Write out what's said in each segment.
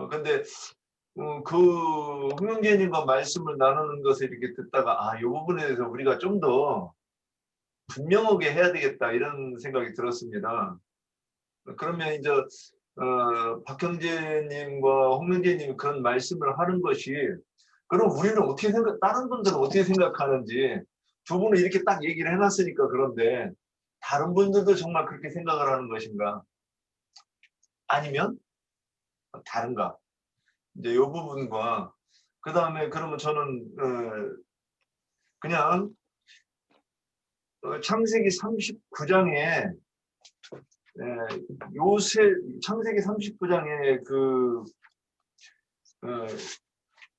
근데 그 홍영재님과 말씀을 나누는 것을 이렇게 듣다가 이 부분에 대해서 우리가 좀 더 분명하게 해야 되겠다 이런 생각이 들었습니다. 그러면 이제 박형제님과 홍영재님이 그런 말씀을 하는 것이 그럼 우리는 어떻게 다른 분들은 어떻게 생각하는지 두 분은 이렇게 딱 얘기를 해놨으니까 그런데 다른 분들도 정말 그렇게 생각을 하는 것인가? 아니면 다른가? 이제 이 부분과 그 다음에 그러면 저는 그냥 창세기 39장에 요새 창세기 39장에 그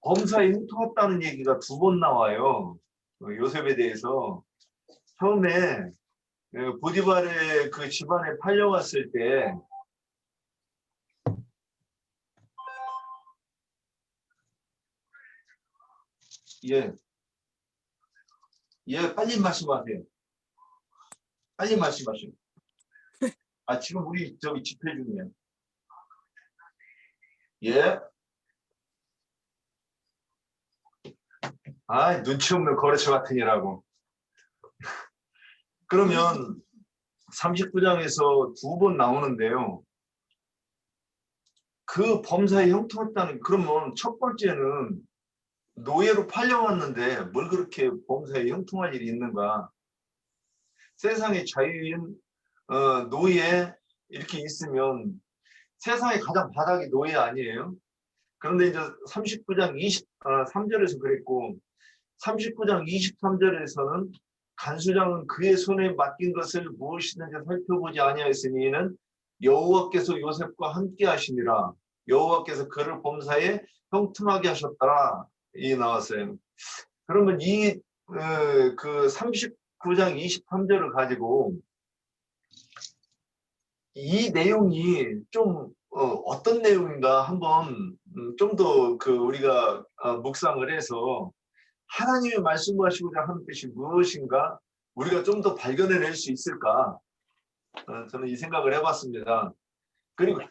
범사에 흉터했다는 얘기가 두 번 나와요. 요셉에 대해서 처음에 보디발의 그 집안에 팔려갔을 때 빨리 말씀하세요. 빨리 말씀하세요. 지금 우리 저기 집회 중이에요. 예. 눈치 없는 거래처 같은 이라고. 그러면 39장에서 두 번 나오는데요. 그 범사에 형통했다는 그러면 첫 번째는 노예로 팔려왔는데 뭘 그렇게 범사에 형통할 일이 있는가? 세상에 자유인 노예 이렇게 있으면 세상에 가장 바닥이 노예 아니에요? 그런데 이제 39장 23절에서 그랬고 39장 23절에서는 간수장은 그의 손에 맡긴 것을 무엇이든지 살펴보지 아니하였으니 이는 여호와께서 요셉과 함께 하시니라. 여호와께서 그를 범사에 형통하게 하셨더라. 이 나왔어요. 그러면 그 39장 23절을 가지고 이 내용이 좀 어떤 내용인가 한번 좀 더 그 우리가 묵상을 해서 하나님의 말씀하시고자 하는 뜻이 무엇인가 우리가 좀 더 발견해낼 수 있을까 저는 이 생각을 해봤습니다. 그리고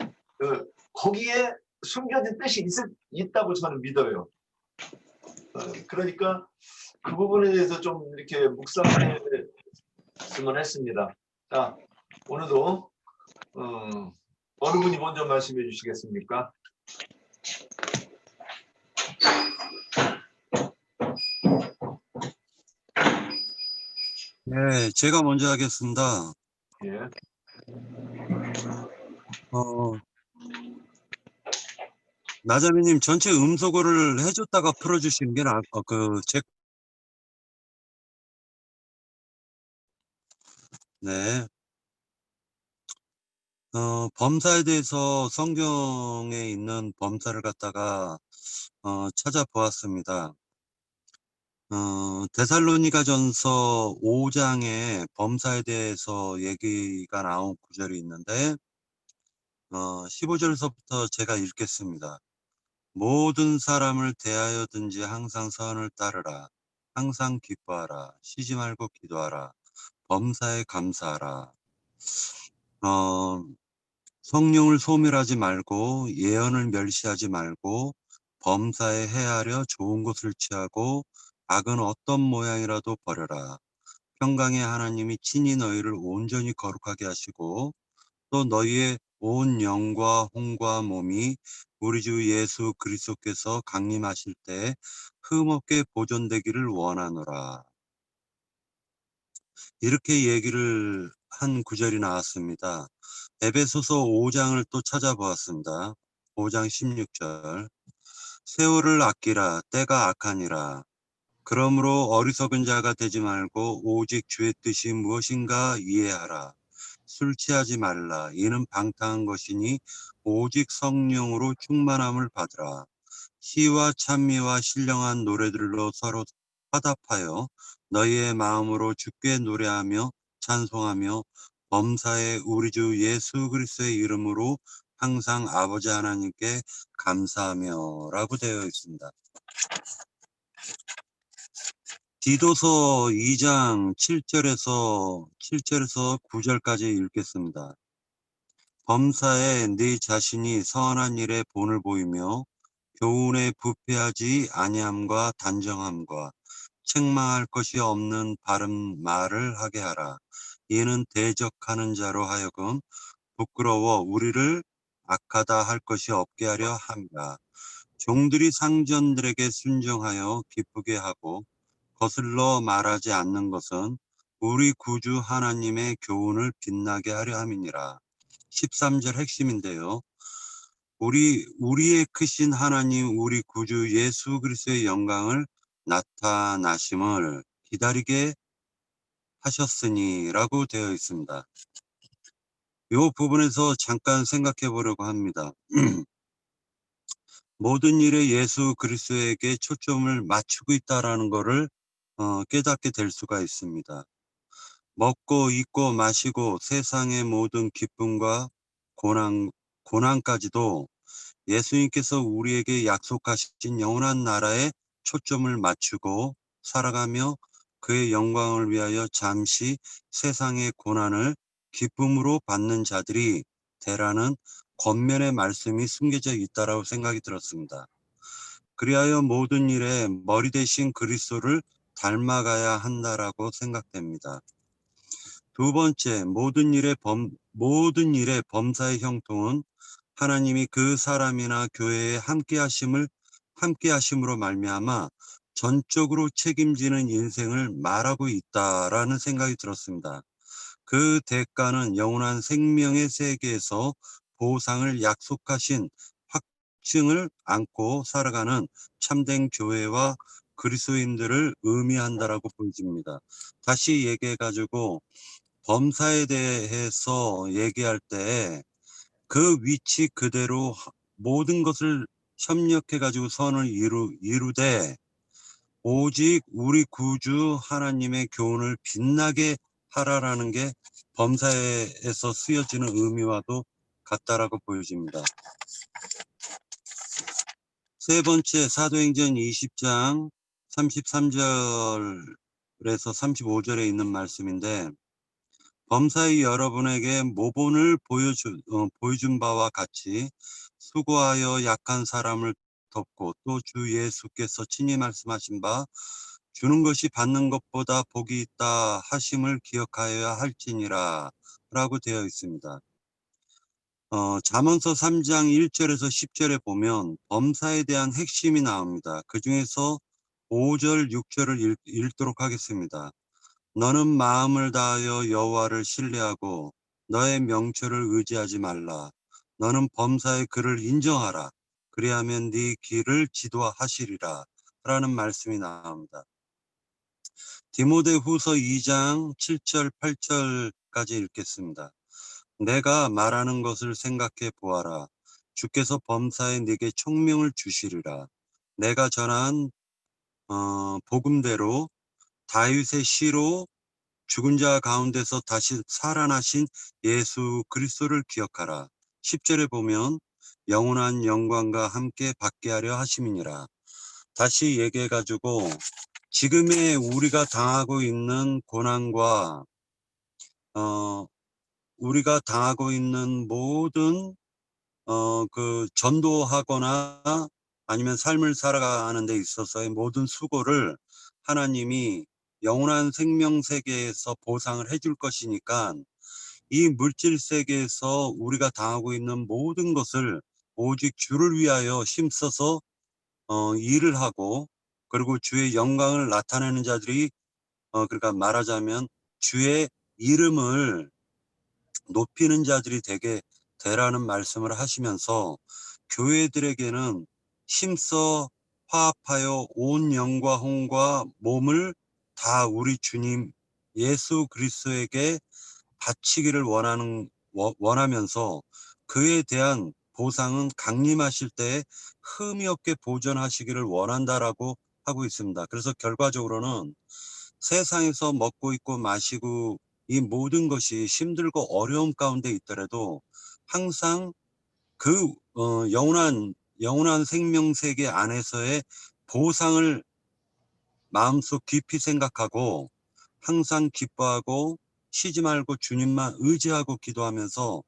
거기에 숨겨진 뜻이 있다고 저는 믿어요. 그러니까 그 부분에 대해서 좀 이렇게 묵상했으면 했습니다. 자, 오늘도 어느 분이 먼저 말씀해 주시겠습니까? 네, 제가 먼저 하겠습니다. 예. 나자매님 전체 음소거를 해줬다가 풀어주시는 게 네. 범사에 대해서 성경에 있는 범사를 갖다가 찾아보았습니다. 데살로니가전서 5장에 범사에 대해서 얘기가 나온 구절이 있는데 15절서부터 제가 읽겠습니다. 모든 사람을 대하여든지 항상 선을 따르라. 항상 기뻐하라. 쉬지 말고 기도하라. 범사에 감사하라. 성령을 소멸하지 말고 예언을 멸시하지 말고 범사에 헤아려 좋은 것을 취하고 악은 어떤 모양이라도 버려라. 평강의 하나님이 친히 너희를 온전히 거룩하게 하시고 또 너희의 온 영과 혼과 몸이 우리 주 예수 그리스도께서 강림하실 때 흠없게 보존되기를 원하노라. 이렇게 얘기를 한 구절이 나왔습니다. 에베소서 5장을 또 찾아보았습니다. 5장 16절. 세월을 아끼라 때가 악하니라. 그러므로 어리석은 자가 되지 말고 오직 주의 뜻이 무엇인가 이해하라. 술 취하지 말라. 이는 방탕한 것이니 오직 성령으로 충만함을 받으라. 시와 찬미와 신령한 노래들로 서로 화답하여 너희의 마음으로 주께 노래하며 찬송하며 범사에 우리 주 예수 그리스도의 이름으로 항상 아버지 하나님께 감사하며 라고 되어 있습니다. 디도서 2장 7절에서 9절까지 읽겠습니다. 범사에 네 자신이 선한 일에 본을 보이며 교훈에 부패하지 아니함과 단정함과 책망할 것이 없는 바른 말을 하게 하라. 이는 대적하는 자로 하여금 부끄러워 우리를 악하다 할 것이 없게 하려 함이라. 종들이 상전들에게 순종하여 기쁘게 하고 거슬러 말하지 않는 것은 우리 구주 하나님의 교훈을 빛나게 하려 함이니라. 13절 핵심인데요. 우리의 크신 하나님 우리 구주 예수 그리스도의 영광을 나타나심을 기다리게 하셨으니라고 되어 있습니다. 이 부분에서 잠깐 생각해 보려고 합니다. 모든 일에 예수 그리스도에게 초점을 맞추고 있다라는 것을 깨닫게 될 수가 있습니다. 먹고 입고 마시고 세상의 모든 기쁨과 고난까지도 예수님께서 우리에게 약속하신 영원한 나라에 초점을 맞추고 살아가며 그의 영광을 위하여 잠시 세상의 고난을 기쁨으로 받는 자들이 되라는 권면의 말씀이 숨겨져 있다라고 생각이 들었습니다. 그리하여 모든 일에 머리 대신 그리스도를 닮아가야 한다라고 생각됩니다. 두 번째, 모든 일의 범사의 형통은 하나님이 그 사람이나 교회에 함께하심으로 말미암아 전적으로 책임지는 인생을 말하고 있다라는 생각이 들었습니다. 그 대가는 영원한 생명의 세계에서 보상을 약속하신 확증을 안고 살아가는 참된 교회와 그리스도인들을 의미한다라고 보여집니다. 다시 얘기해가지고 범사에 대해서 얘기할 때 그 위치 그대로 모든 것을 협력해가지고 선을 이루되 오직 우리 구주 하나님의 교훈을 빛나게 하라라는 게 범사에서 쓰여지는 의미와도 같다라고 보여집니다. 세 번째, 사도행전 20장 33절에서 35절에 있는 말씀인데 범사의 여러분에게 모본을 보여준 바와 같이 수고하여 약한 사람을 돕고 또 주 예수께서 친히 말씀하신 바 주는 것이 받는 것보다 복이 있다 하심을 기억하여야 할지니라 라고 되어 있습니다. 잠언서 3장 1절에서 10절에 보면 범사에 대한 핵심이 나옵니다. 그 중에서 5절, 6절을 읽도록 하겠습니다. 너는 마음을 다하여 여호와를 신뢰하고 너의 명철을 의지하지 말라. 너는 범사의 그를 인정하라. 그리하면 네 길을 지도하시리라. 라는 말씀이 나옵니다. 디모데후서 2장 7절, 8절까지 읽겠습니다. 내가 말하는 것을 생각해 보아라. 주께서 범사에 네게 총명을 주시리라. 내가 전한 복음대로 다윗의 시로 죽은 자 가운데서 다시 살아나신 예수 그리스도를 기억하라. 10절에 보면 영원한 영광과 함께 받게 하려 하심이니라. 다시 얘기해가지고 지금의 우리가 당하고 있는 고난과 우리가 당하고 있는 모든 그 전도하거나 아니면 삶을 살아가는 데 있어서의 모든 수고를 하나님이 영원한 생명 세계에서 보상을 해줄 것이니까 이 물질 세계에서 우리가 당하고 있는 모든 것을 오직 주를 위하여 힘써서 일을 하고 그리고 주의 영광을 나타내는 자들이 그러니까 말하자면 주의 이름을 높이는 자들이 되라는 말씀을 하시면서 교회들에게는 힘써 화합하여 온 영과 혼과 몸을 다 우리 주님 예수 그리스도에게 바치기를 원하면서 그에 대한 보상은 강림하실 때에 흠이 없게 보존하시기를 원한다라고 하고 있습니다. 그래서 결과적으로는 세상에서 먹고 입고 마시고 이 모든 것이 힘들고 어려움 가운데 있더라도 항상 그 영원한 생명 세계 안에서의 보상을 마음속 깊이 생각하고 항상 기뻐하고 쉬지 말고 주님만 의지하고 기도하면서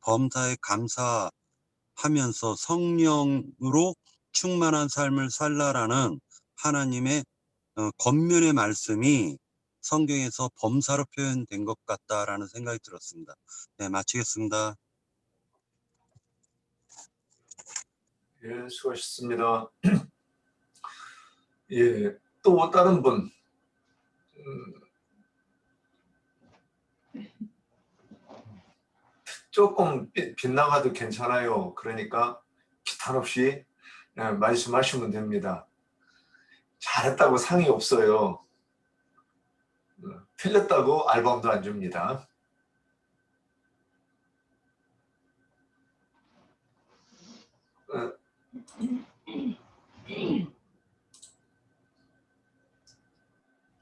범사에 감사하면서 성령으로 충만한 삶을 살라라는 하나님의 겉면의 말씀이 성경에서 범사로 표현된 것 같다라는 생각이 들었습니다. 네, 마치겠습니다. 예, 수고하셨습니다. 예, 또 다른 분. 조금 빗나가도 괜찮아요. 그러니까 기탄 없이 말씀하시면 됩니다. 잘했다고 상이 없어요. 틀렸다고 알밤도 안 줍니다.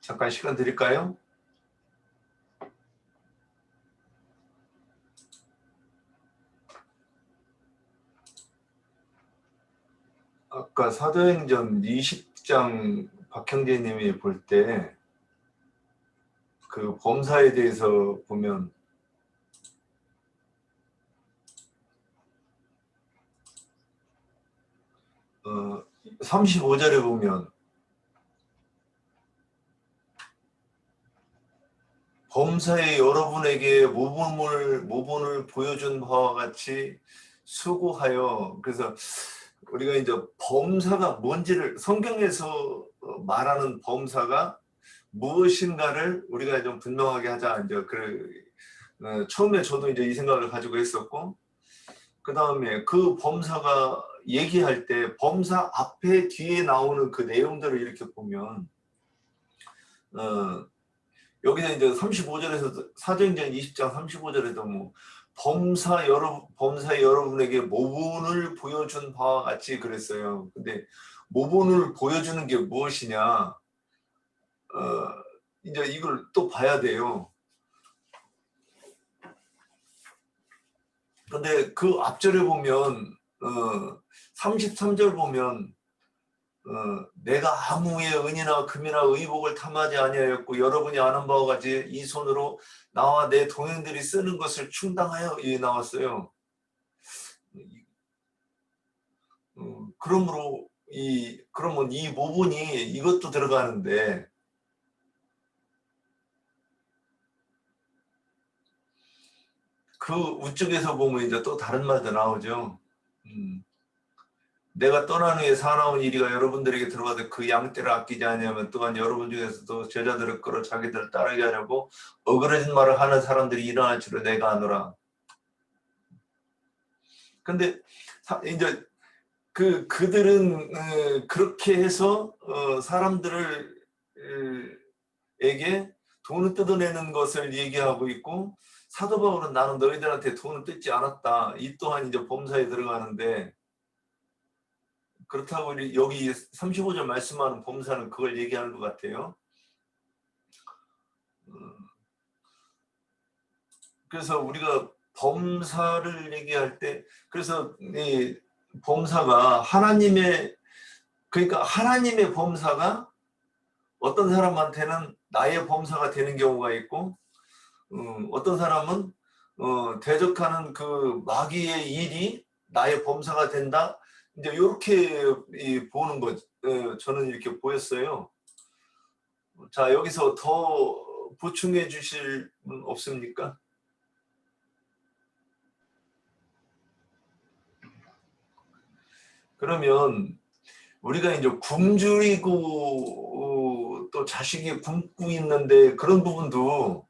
잠깐 시간 드릴까요? 아까 사도행전 20장 박형재 님이 볼 때 그 범사에 대해서 보면 35절에 보면 범사에 여러분에게 모본을 보여준 바와 같이 수고하여. 그래서 우리가 이제 범사가 뭔지를 성경에서 말하는 범사가 무엇인가를 우리가 좀 분명하게 하자. 이제 처음에 저도 이제 이 생각을 가지고 했었고, 그 다음에 그 범사가 얘기할 때 범사 앞에 뒤에 나오는 그 내용들을 이렇게 보면 여기서 이제 35절에서 사도행전 20장 35절에도 뭐 범사 여러분에게 모본을 보여준 바와 같이 그랬어요. 근데 모본을 보여주는 게 무엇이냐? 이제 이걸 또 봐야 돼요. 근데 그 앞절에 보면 33절 보면 내가 아무의 은이나 금이나 의복을 탐하지 아니하였고 여러분이 아는 바와 같이 이 손으로 나와 내 동행들이 쓰는 것을 충당하여 이 나왔어요. 그러면 이 모본이 이것도 들어가는데 그 우측에서 보면 이제 또 다른 말도 나오죠. 내가 떠난 후에 사나운 이리가 여러분들에게 들어가서 그 양떼를 아끼지 아니하면 또한 여러분 중에서도 제자들을 끌어 자기들 따르게 하려고 어그러진 말을 하는 사람들이 일어날 줄을 내가 아노라. 근데 이제 그들은 그렇게 해서 사람들에게 돈을 뜯어내는 것을 얘기하고 있고, 사도 바울은 나는 너희들한테 돈을 뜯지 않았다. 이 또한 이제 범사에 들어가는데, 그렇다고 여기 35절 말씀하는 범사는 그걸 얘기하는 것 같아요. 그래서 우리가 범사를 얘기할 때, 그래서 이 범사가 그러니까 하나님의 범사가 어떤 사람한테는 나의 범사가 되는 경우가 있고, 어떤 사람은 대적하는 그 마귀의 일이 나의 범사가 된다. 이제 이렇게 보는 거, 저는 이렇게 보였어요. 자, 여기서 더 보충해 주실 분 없습니까? 그러면 우리가 이제 굶주리고 또 자식이 굶고 있는데 그런 부분도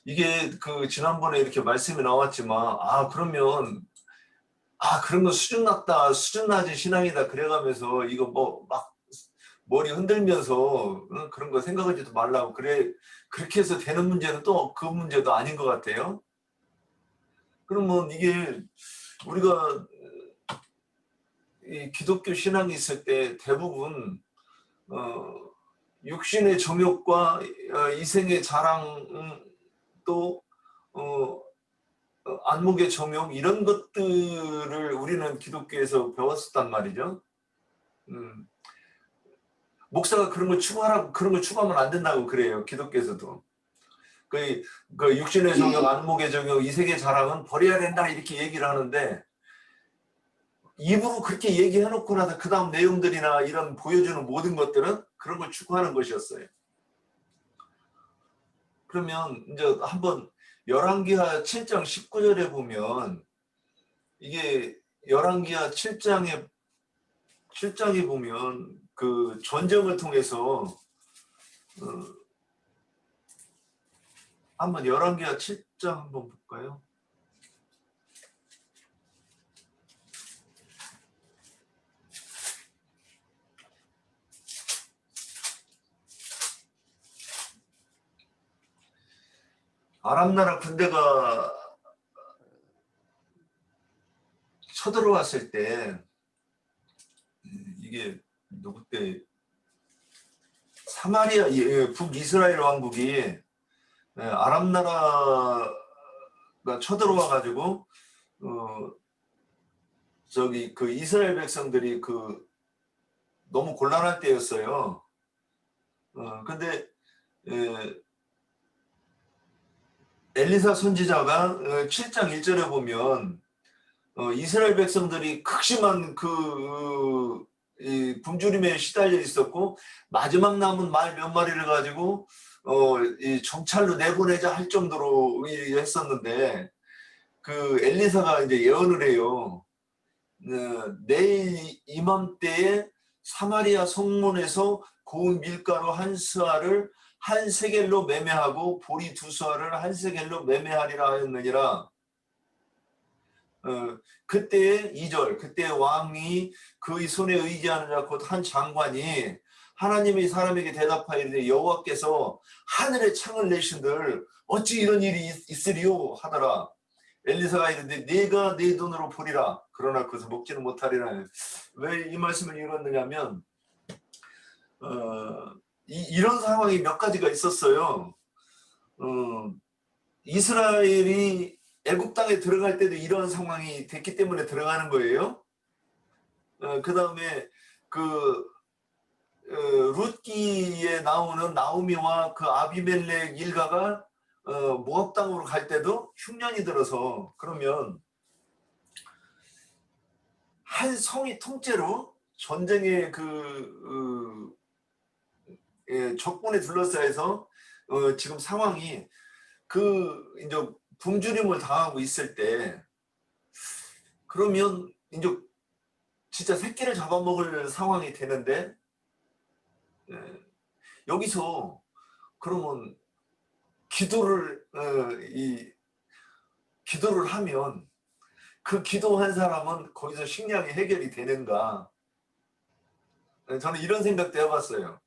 이게 지난번에 이렇게 말씀이 나왔지만 그러면 그런 거 수준 낮은 신앙이다 그래가면서 이거 뭐 막 머리 흔들면서 그런 거 생각하지도 말라고 그렇게 해서 되는 문제는 또 그 문제도 아닌 것 같아요. 그러면 이게 우리가 이 기독교 신앙이 있을 때 대부분 육신의 정욕과 이생의 자랑 또 안목의 정욕 이런 것들을 우리는 기독교에서 배웠었단 말이죠. 목사가 그런 걸 추구하라고 그런 걸 추구하면 안 된다고 그래요. 기독교에서도. 그 육신의 정욕, 안목의 정욕, 이색의 자랑은 버려야 된다 이렇게 얘기를 하는데 입으로 그렇게 얘기해놓고 나서 그 다음 내용들이나 이런 보여주는 모든 것들은 그런 걸 추구하는 것이었어요. 그러면 이제 한번 열왕기하 7장 19절에 보면 이게 열왕기하 7장에 보면 그 전쟁을 통해서 한번 열왕기하 7장 한번 볼까요? 아람 나라 군대가 쳐들어왔을 때 이게 누구 때 사마리아 북이스라엘 왕국이 아람 나라가 쳐들어와 가지고 저기 그 이스라엘 백성들이 그 너무 곤란할 때였어요. 근데 엘리사 선지자가 7장 1절에 보면 이스라엘 백성들이 극심한 이 굶주림에 시달려 있었고 마지막 남은 말 몇 마리를 가지고 이 정찰로 내보내자 할 정도로 했었는데 그 엘리사가 이제 예언을 해요. 내일 이맘때에 사마리아 성문에서 고운 밀가루 한 스아를 한 세겔로 매매하고 보리 두 스아를 한 세겔로 매매하리라 하였느니라. 그때의 2절, 그때 왕이 그의 손에 의지하는 자 곧 한 장관이 하나님이 사람에게 대답하이르되 여호와께서 하늘에 창을 내신들 어찌 이런 일이 있으리요 하더라. 엘리사가 이르되 네가 네 돈으로 보리라 그러나 그것을 먹지는 못하리라. 왜 이 말씀을 읽었느냐면 이런 상황이 몇 가지가 있었어요. 이스라엘이 애굽 땅에 들어갈 때도 이런 상황이 됐기 때문에 들어가는 거예요. 그 다음에 룻기에 나오는 나오미와 그 아비멜렉 일가가 모압 땅으로 갈 때도 흉년이 들어서 그러면 한 성이 통째로 전쟁의 적군에 둘러싸여서 지금 상황이 이제 굶주림을 당하고 있을 때 그러면 이제 진짜 새끼를 잡아먹을 상황이 되는데 여기서 그러면 기도를 하면 그 기도한 사람은 거기서 식량이 해결이 되는가? 저는 이런 생각도 해봤어요.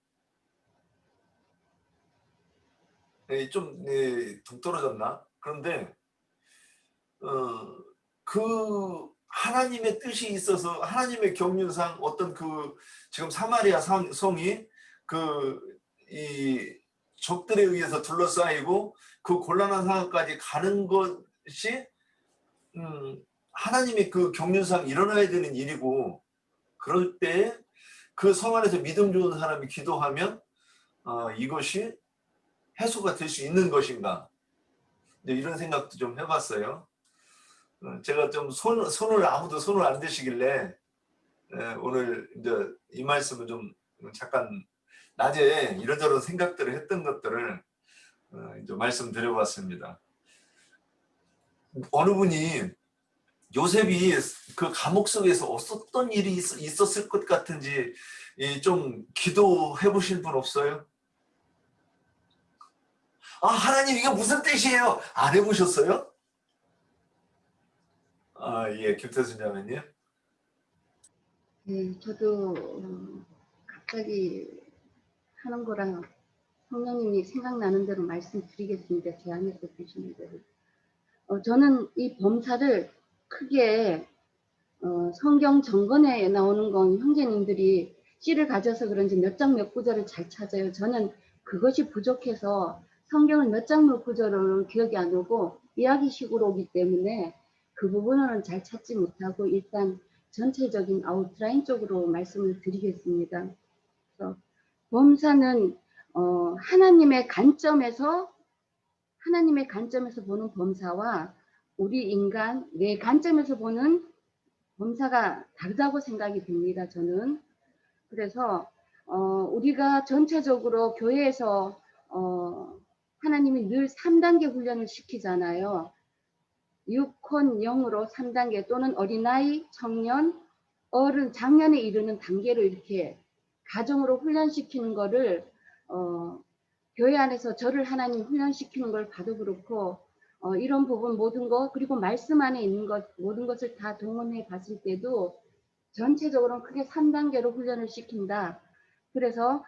좀 동떨어졌나? 그런데 그 하나님의 뜻이 있어서 하나님의 경륜상 어떤 지금 사마리아 성이 이 적들에 의해서 둘러싸이고 그 곤란한 상황까지 가는 것이 하나님의 그 경륜상 일어나야 되는 일이고 그럴 때 그 성 안에서 믿음 좋은 사람이 기도하면 이것이 해소가 될 수 있는 것인가 이런 생각도 좀 해봤어요. 제가 좀 아무도 손을 안 드시길래 오늘 이제 이 말씀을 좀 잠깐 낮에 이런저런 생각들을 했던 것들을 이제 말씀드려봤습니다. 어느 분이 요셉이 그 감옥 속에서 어떤 일이 있었을 것 같은지 좀 기도해 보신 분 없어요? 하나님 이게 무슨 뜻이에요? 안 해보셨어요? 예, 김태순 자매님. 네, 저도 갑자기 하는 거랑 성령님이 생각나는 대로 말씀드리겠습니다. 제 안에서 주시는 대로. 저는 이 범사를 크게 성경 정건에 나오는 건 형제님들이 씨를 가져서 그런지 몇 장 몇 구절을 잘 찾아요. 저는 그것이 부족해서 성경을 몇 장 몇 구절을 기억이 안 오고 이야기식으로 오기 때문에 그 부분은 잘 찾지 못하고 일단 전체적인 아웃라인 쪽으로 말씀을 드리겠습니다. 그래서 범사는 하나님의 관점에서 하나님의 관점에서 보는 범사와 우리 인간 내 관점에서 보는 범사가 다르다고 생각이 듭니다. 저는. 그래서 우리가 전체적으로 교회에서 하나님이 늘 3단계 훈련을 시키잖아요. 육혼, 영으로 3단계 또는 어린아이, 청년, 어른, 장년에 이르는 단계로 이렇게 가정으로 훈련시키는 거를 교회 안에서 저를 하나님 훈련시키는 걸 봐도 그렇고 이런 부분 모든 것 그리고 말씀 안에 있는 것 모든 것을 다 동원해 봤을 때도 전체적으로는 크게 3단계로 훈련을 시킨다. 그래서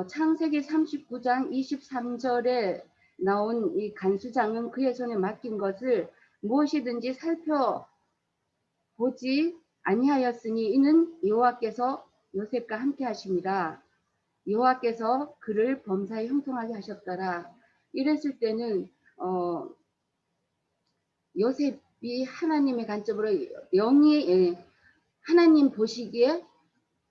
창세기 39장 23절에 나온 이 간수장은 그의 손에 맡긴 것을 무엇이든지 살펴보지 아니하였으니 이는 여호와께서 요셉과 함께 하심이라. 여호와께서 그를 범사에 형통하게 하셨더라. 이랬을 때는 요셉이 하나님의 관점으로 영이 하나님 보시기에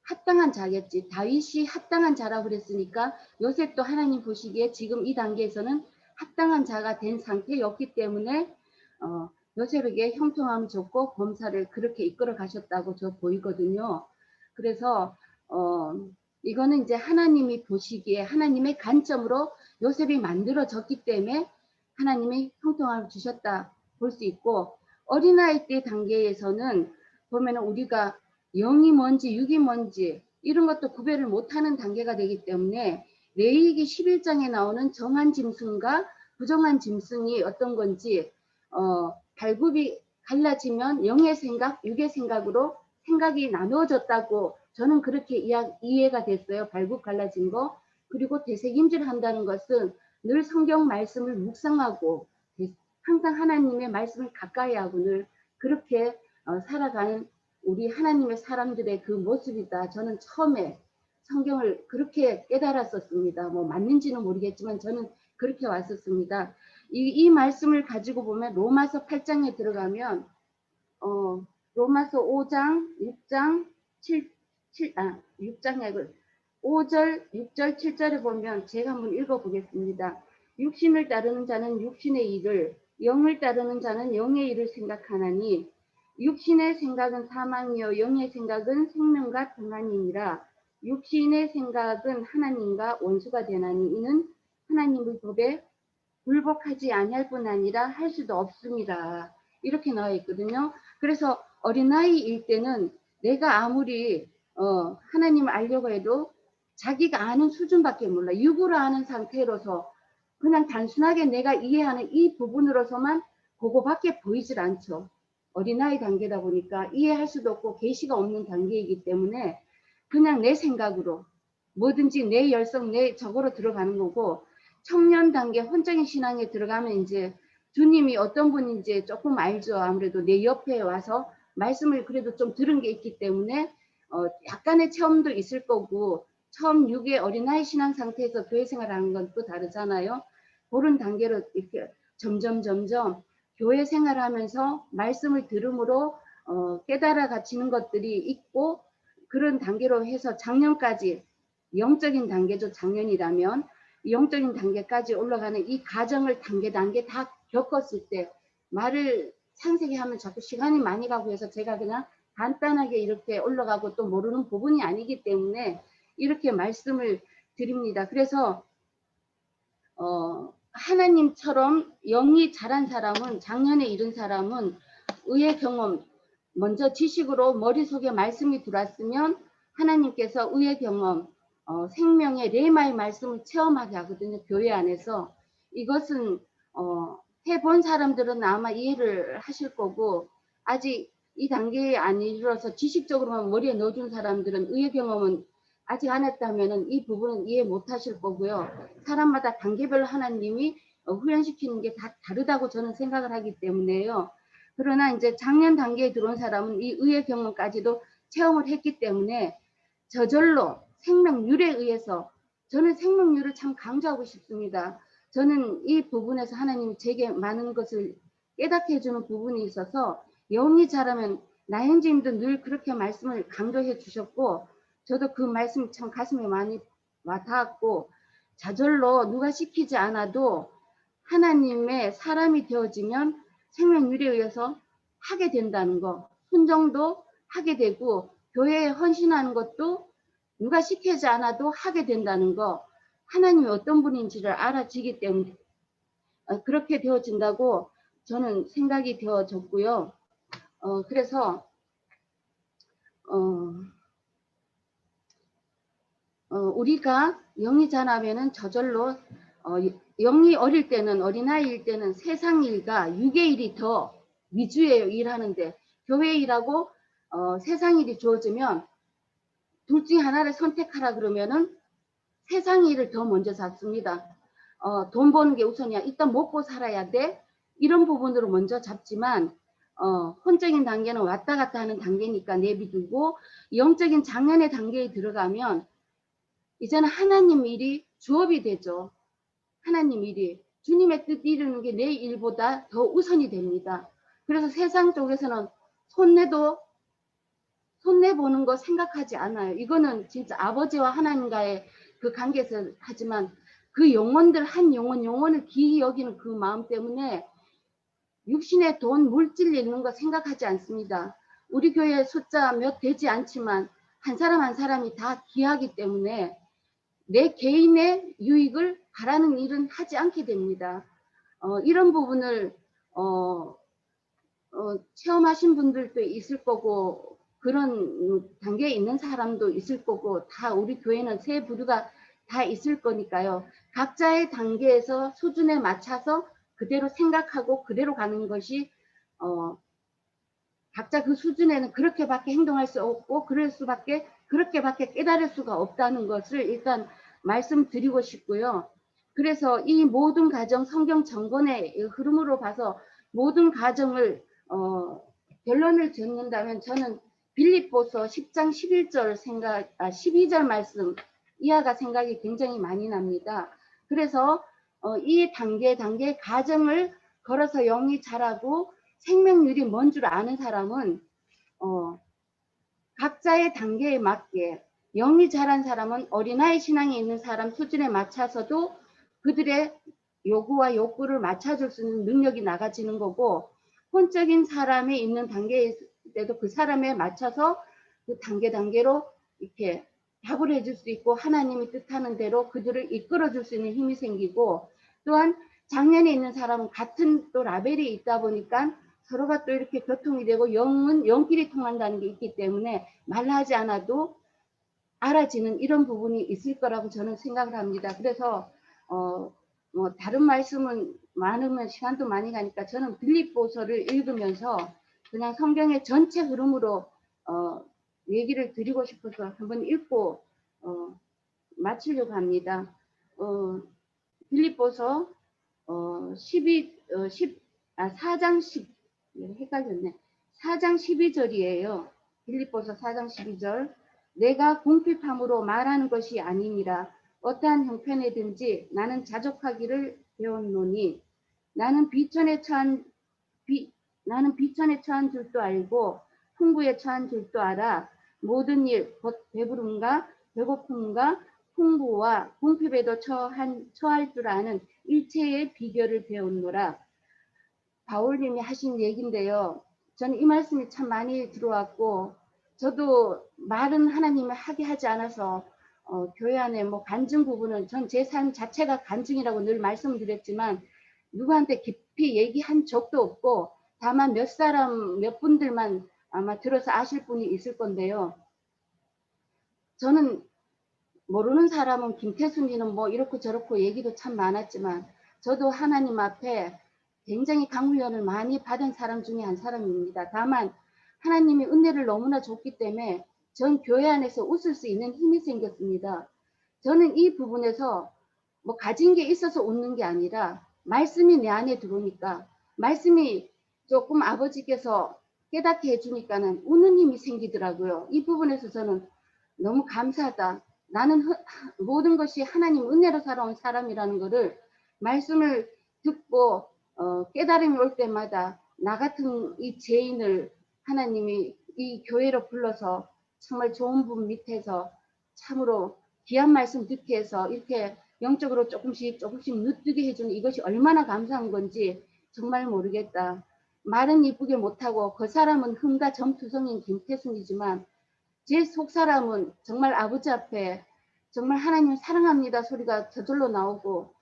합당한 자겠지. 다윗이 합당한 자라고 그랬으니까 요셉도 하나님 보시기에 지금 이 단계에서는 합당한 자가 된 상태였기 때문에 요셉에게 형통함을 줬고 범사를 그렇게 이끌어 가셨다고 저 보이거든요. 그래서 이거는 이제 하나님이 보시기에 하나님의 관점으로 요셉이 만들어졌기 때문에 하나님이 형통함을 주셨다 볼 수 있고, 어린아이 때 단계에서는 보면은 우리가 영이 뭔지 육이 뭔지 이런 것도 구별을 못하는 단계가 되기 때문에 레위기 11장에 나오는 정한 짐승과 부정한 짐승이 어떤 건지 발굽이 갈라지면 영의 생각, 육의 생각으로 생각이 나누어졌다고 저는 그렇게 이해가 됐어요. 발굽 갈라진 거. 그리고 되새김질 한다는 것은 늘 성경 말씀을 묵상하고 항상 하나님의 말씀을 가까이 하고 늘 그렇게 살아가는 우리 하나님의 사람들의 그 모습이다. 저는 처음에 성경을 그렇게 깨달았었습니다. 뭐 맞는지는 모르겠지만 저는 그렇게 왔었습니다. 이 말씀을 가지고 보면 로마서 8장에 들어가면 로마서 5장, 6장, 6장에 5절, 6절, 7절에 보면 제가 한번 읽어보겠습니다. 육신을 따르는 자는 육신의 일을, 영을 따르는 자는 영의 일을 생각하나니 육신의 생각은 사망이요 영의 생각은 생명과 평안이니라. 육신의 생각은 하나님과 원수가 되나니 이는 하나님의 법에 불복하지 아니할 뿐 아니라 할 수도 없습니다. 이렇게 나와 있거든요. 그래서 어린아이일 때는 내가 아무리 하나님을 알려고 해도 자기가 아는 수준밖에 몰라. 육으로 아는 상태로서 그냥 단순하게 내가 이해하는 이 부분으로서만 그거밖에 보이질 않죠. 어린아이 단계다 보니까 이해할 수도 없고 계시가 없는 단계이기 때문에 그냥 내 생각으로 뭐든지 내 열성 내 적으로 들어가는 거고, 청년 단계 혼적인 신앙에 들어가면 이제 주님이 어떤 분인지 조금 알죠. 아무래도 내 옆에 와서 말씀을 그래도 좀 들은 게 있기 때문에 약간의 체험도 있을 거고, 처음 6의 어린아이 신앙 상태에서 교회 생활하는 건 또 다르잖아요. 그런 단계로 이렇게 점점 교회 생활하면서 말씀을 들음으로 깨달아 가치는 것들이 있고, 그런 단계로 해서 작년까지 영적인 단계죠. 작년이라면 영적인 단계까지 올라가는 이 과정을 단계 다 겪었을 때, 말을 상세히 하면 자꾸 시간이 많이 가고 해서 제가 그냥 간단하게 이렇게 올라가고 또 모르는 부분이 아니기 때문에 이렇게 말씀을 드립니다. 그래서 하나님처럼 영이 자란 사람은, 작년에 이른 사람은 의의 경험, 먼저 지식으로 머릿속에 말씀이 들어왔으면 하나님께서 의의 경험, 생명의 레마의 말씀을 체험하게 하거든요. 교회 안에서. 이것은 해본 사람들은 아마 이해를 하실 거고, 아직 이 단계에 안 이르러서 지식적으로만 머리에 넣어준 사람들은 의의 경험은 아직 안 했다면 이 부분은 이해 못 하실 거고요. 사람마다 단계별로 하나님이 훈련시키는 게 다 다르다고 저는 생각을 하기 때문에요. 그러나 이제 작년 단계에 들어온 사람은 이 의의 경험까지도 체험을 했기 때문에 저절로 생명률에 의해서, 저는 생명률을 참 강조하고 싶습니다. 저는 이 부분에서 하나님이 제게 많은 것을 깨닫게 해주는 부분이 있어서 영이 자라면, 나현지님도 늘 그렇게 말씀을 강조해 주셨고 저도 그 말씀이 참 가슴에 많이 와닿았고, 저절로 누가 시키지 않아도 하나님의 사람이 되어지면 생명률에 의해서 하게 된다는 거, 순종도 하게 되고 교회에 헌신하는 것도 누가 시키지 않아도 하게 된다는 거, 하나님이 어떤 분인지를 알아지기 때문에 그렇게 되어진다고 저는 생각이 되어졌고요. 그래서 우리가 영이 자라면은 저절로 영이 어릴 때는, 어린아이일 때는 세상 일과 육의 일이 더 위주예요. 일하는데 교회 일하고 세상 일이 주어지면 둘 중에 하나를 선택하라 그러면은 세상 일을 더 먼저 잡습니다. 돈 버는 게 우선이야. 일단 먹고 살아야 돼. 이런 부분으로 먼저 잡지만 혼적인 단계는 왔다 갔다 하는 단계니까 내비두고, 영적인 장년의 단계에 들어가면 이제는 하나님 일이 주업이 되죠. 하나님 일이. 주님의 뜻 이루는 게 내 일보다 더 우선이 됩니다. 그래서 세상 쪽에서는 손내보는 거 생각하지 않아요. 이거는 진짜 아버지와 하나님과의 그 관계에서 하지만 그 영혼들, 한 영혼을 귀히 여기는 그 마음 때문에 육신의 돈, 물질 있는 거 생각하지 않습니다. 우리 교회 숫자 몇 되지 않지만 한 사람 한 사람이 다 귀하기 때문에 내 개인의 유익을 바라는 일은 하지 않게 됩니다. 이런 부분을 체험하신 분들도 있을 거고 그런 단계에 있는 사람도 있을 거고, 다 우리 교회는 세 부류가 다 있을 거니까요. 각자의 단계에서 수준에 맞춰서 그대로 생각하고 그대로 가는 것이 각자 그 수준에는 그렇게밖에 행동할 수 없고 그렇게밖에 깨달을 수가 없다는 것을 일단 말씀드리고 싶고요. 그래서 이 모든 가정, 성경 전권의 흐름으로 봐서 모든 가정을 결론을 짓는다면 저는 빌립보서 10장 11절 12절 말씀 이하가 생각이 굉장히 많이 납니다. 그래서 이 단계 가정을 걸어서 영이 자라고 생명률이 뭔 줄 아는 사람은 각자의 단계에 맞게, 영이 자란 사람은 어린아이 신앙에 있는 사람 수준에 맞춰서도 그들의 요구와 욕구를 맞춰줄 수 있는 능력이 나가지는 거고, 혼적인 사람에 있는 단계에도 그 사람에 맞춰서 그 단계로 이렇게 답을 해줄 수 있고 하나님이 뜻하는 대로 그들을 이끌어줄 수 있는 힘이 생기고, 또한 장년에 있는 사람은 같은 또 라벨이 있다 보니까 서로가 또 이렇게 교통이 되고 영은 영끼리 통한다는 게 있기 때문에 말하지 않아도 알아지는 이런 부분이 있을 거라고 저는 생각을 합니다. 그래서 뭐 다른 말씀은 많으면 시간도 많이 가니까 저는 빌립보서를 읽으면서 그냥 성경의 전체 흐름으로 얘기를 드리고 싶어서 한번 읽고 마치려고 합니다. 빌립보서 4장 10 헷갈렸네. 4장 12절이에요. 빌립보서 4장 12절. 내가 궁핍함으로 말하는 것이 아니니라. 어떠한 형편에든지 나는 자족하기를 배웠노니 나는 비천에 처한 줄도 알고 풍부에 처한 줄도 알아. 모든 일, 곧 배부름과 배고픔과 풍부와 궁핍에도 처할 줄 아는 일체의 비결을 배웠노라. 바울님이 하신 얘기인데요. 저는 이 말씀이 참 많이 들어왔고, 저도 말은 하나님이 하게 하지 않아서 교회 안에 뭐 간증 부분은 전 제 삶 자체가 간증이라고 늘 말씀을 드렸지만 누구한테 깊이 얘기한 적도 없고, 다만 몇 분들만 아마 들어서 아실 분이 있을 건데요. 저는 모르는 사람은 김태순이는 뭐 이렇고 저렇고 얘기도 참 많았지만 저도 하나님 앞에 굉장히 강훈련을 많이 받은 사람 중에 한 사람입니다. 다만 하나님이 은혜를 너무나 줬기 때문에 전 교회 안에서 웃을 수 있는 힘이 생겼습니다. 저는 이 부분에서 뭐 가진 게 있어서 웃는 게 아니라 말씀이 내 안에 들어오니까, 말씀이 조금 아버지께서 깨닫게 해주니까는 웃는 힘이 생기더라고요. 이 부분에서 저는 너무 감사하다. 나는 모든 것이 하나님 은혜로 살아온 사람이라는 것을 말씀을 듣고 깨달음이 올 때마다 나 같은 이 죄인을 하나님이 이 교회로 불러서 정말 좋은 분 밑에서 참으로 귀한 말씀 듣게 해서 이렇게 영적으로 조금씩 늦게 해주는 이것이 얼마나 감사한 건지 정말 모르겠다. 말은 이쁘게 못하고 그 사람은 흥과 점투성인 김태순이지만 제 속사람은 정말 아버지 앞에 정말 하나님 사랑합니다 소리가 저절로 나오고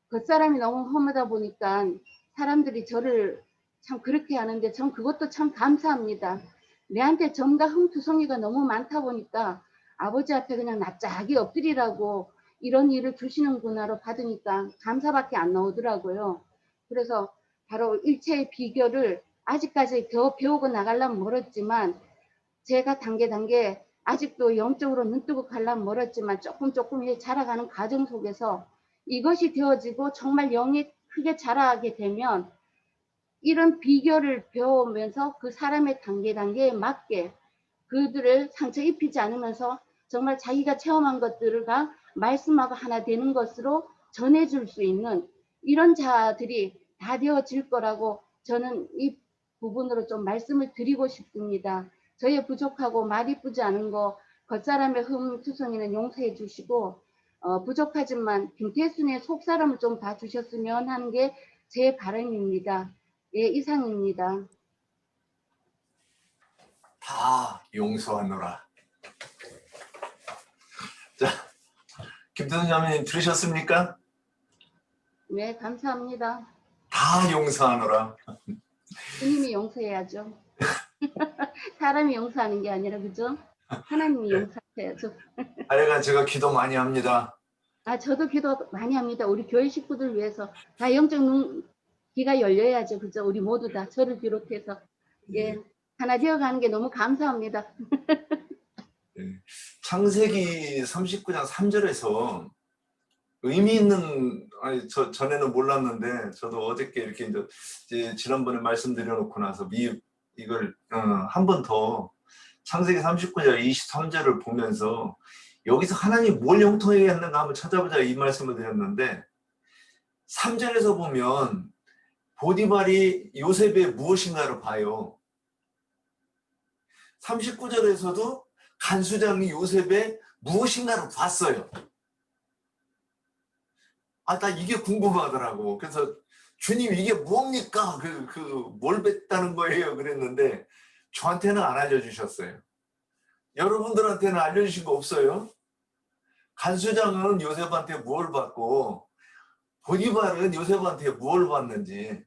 그 사람이 너무 험하다 보니까 사람들이 저를 참 그렇게 하는데 전 그것도 참 감사합니다. 내한테 점과 흠투성이가 너무 많다 보니까 아버지 앞에 그냥 납작이 엎드리라고 이런 일을 주시는구나로 받으니까 감사밖에 안 나오더라고요. 그래서 바로 일체의 비결을 아직까지 더 배우고 나가려면 멀었지만 제가 단계 아직도 영적으로 눈뜨고 가려면 멀었지만 조금 자라가는 과정 속에서 이것이 되어지고 정말 영이 크게 자라게 되면 이런 비결을 배우면서 그 사람의 단계에 맞게 그들을 상처 입히지 않으면서 정말 자기가 체험한 것들과 말씀하고 하나 되는 것으로 전해줄 수 있는 이런 자들이 다 되어질 거라고 저는 이 부분으로 좀 말씀을 드리고 싶습니다. 저의 부족하고 말 이쁘지 않은 거 겉사람의 흠투성이는 용서해 주시고 부족하지만 김태순의 속사람을 좀 봐주셨으면 하는 게 제 바람입니다. 예, 이상입니다. 다 용서하노라. 자, 김태순 자매님 들으셨습니까? 네, 감사합니다. 다 용서하노라. 주님이 용서해야죠. 사람이 용서하는 게 아니라 그죠? 하나님이 네. 용서해야죠. 하여간 제가 기도 많이 합니다. 아, 저도 기도 많이 합니다. 우리 교회 식구들 위해서 다 영적 귀가 열려야죠. 그죠? 우리 모두 다 저를 비롯해서 예, 하나 되어가는 게 너무 감사합니다. 창세기 39장 3절에서 의미 있는, 아니, 전에는 몰랐는데 저도 어저께 이렇게 이제 지난번에 말씀드려놓고 나서 이걸 한 번 더 창세기 39장 23절을 보면서 여기서 하나님이 뭘 형통하게 했는가 한번 찾아보자 이 말씀을 드렸는데 3절에서 보면 보디발이 요셉의 무엇인가를 봐요. 39절에서도 간수장이 요셉의 무엇인가를 봤어요. 아, 나 이게 궁금하더라고. 그래서 주님 이게 뭡니까? 뭘 뱉다는 거예요? 그랬는데 저한테는 안 알려주셨어요. 여러분들한테는 알려주신 거 없어요? 간수장은 요셉한테 뭘 받고 보디발은 요셉한테 뭘 받는지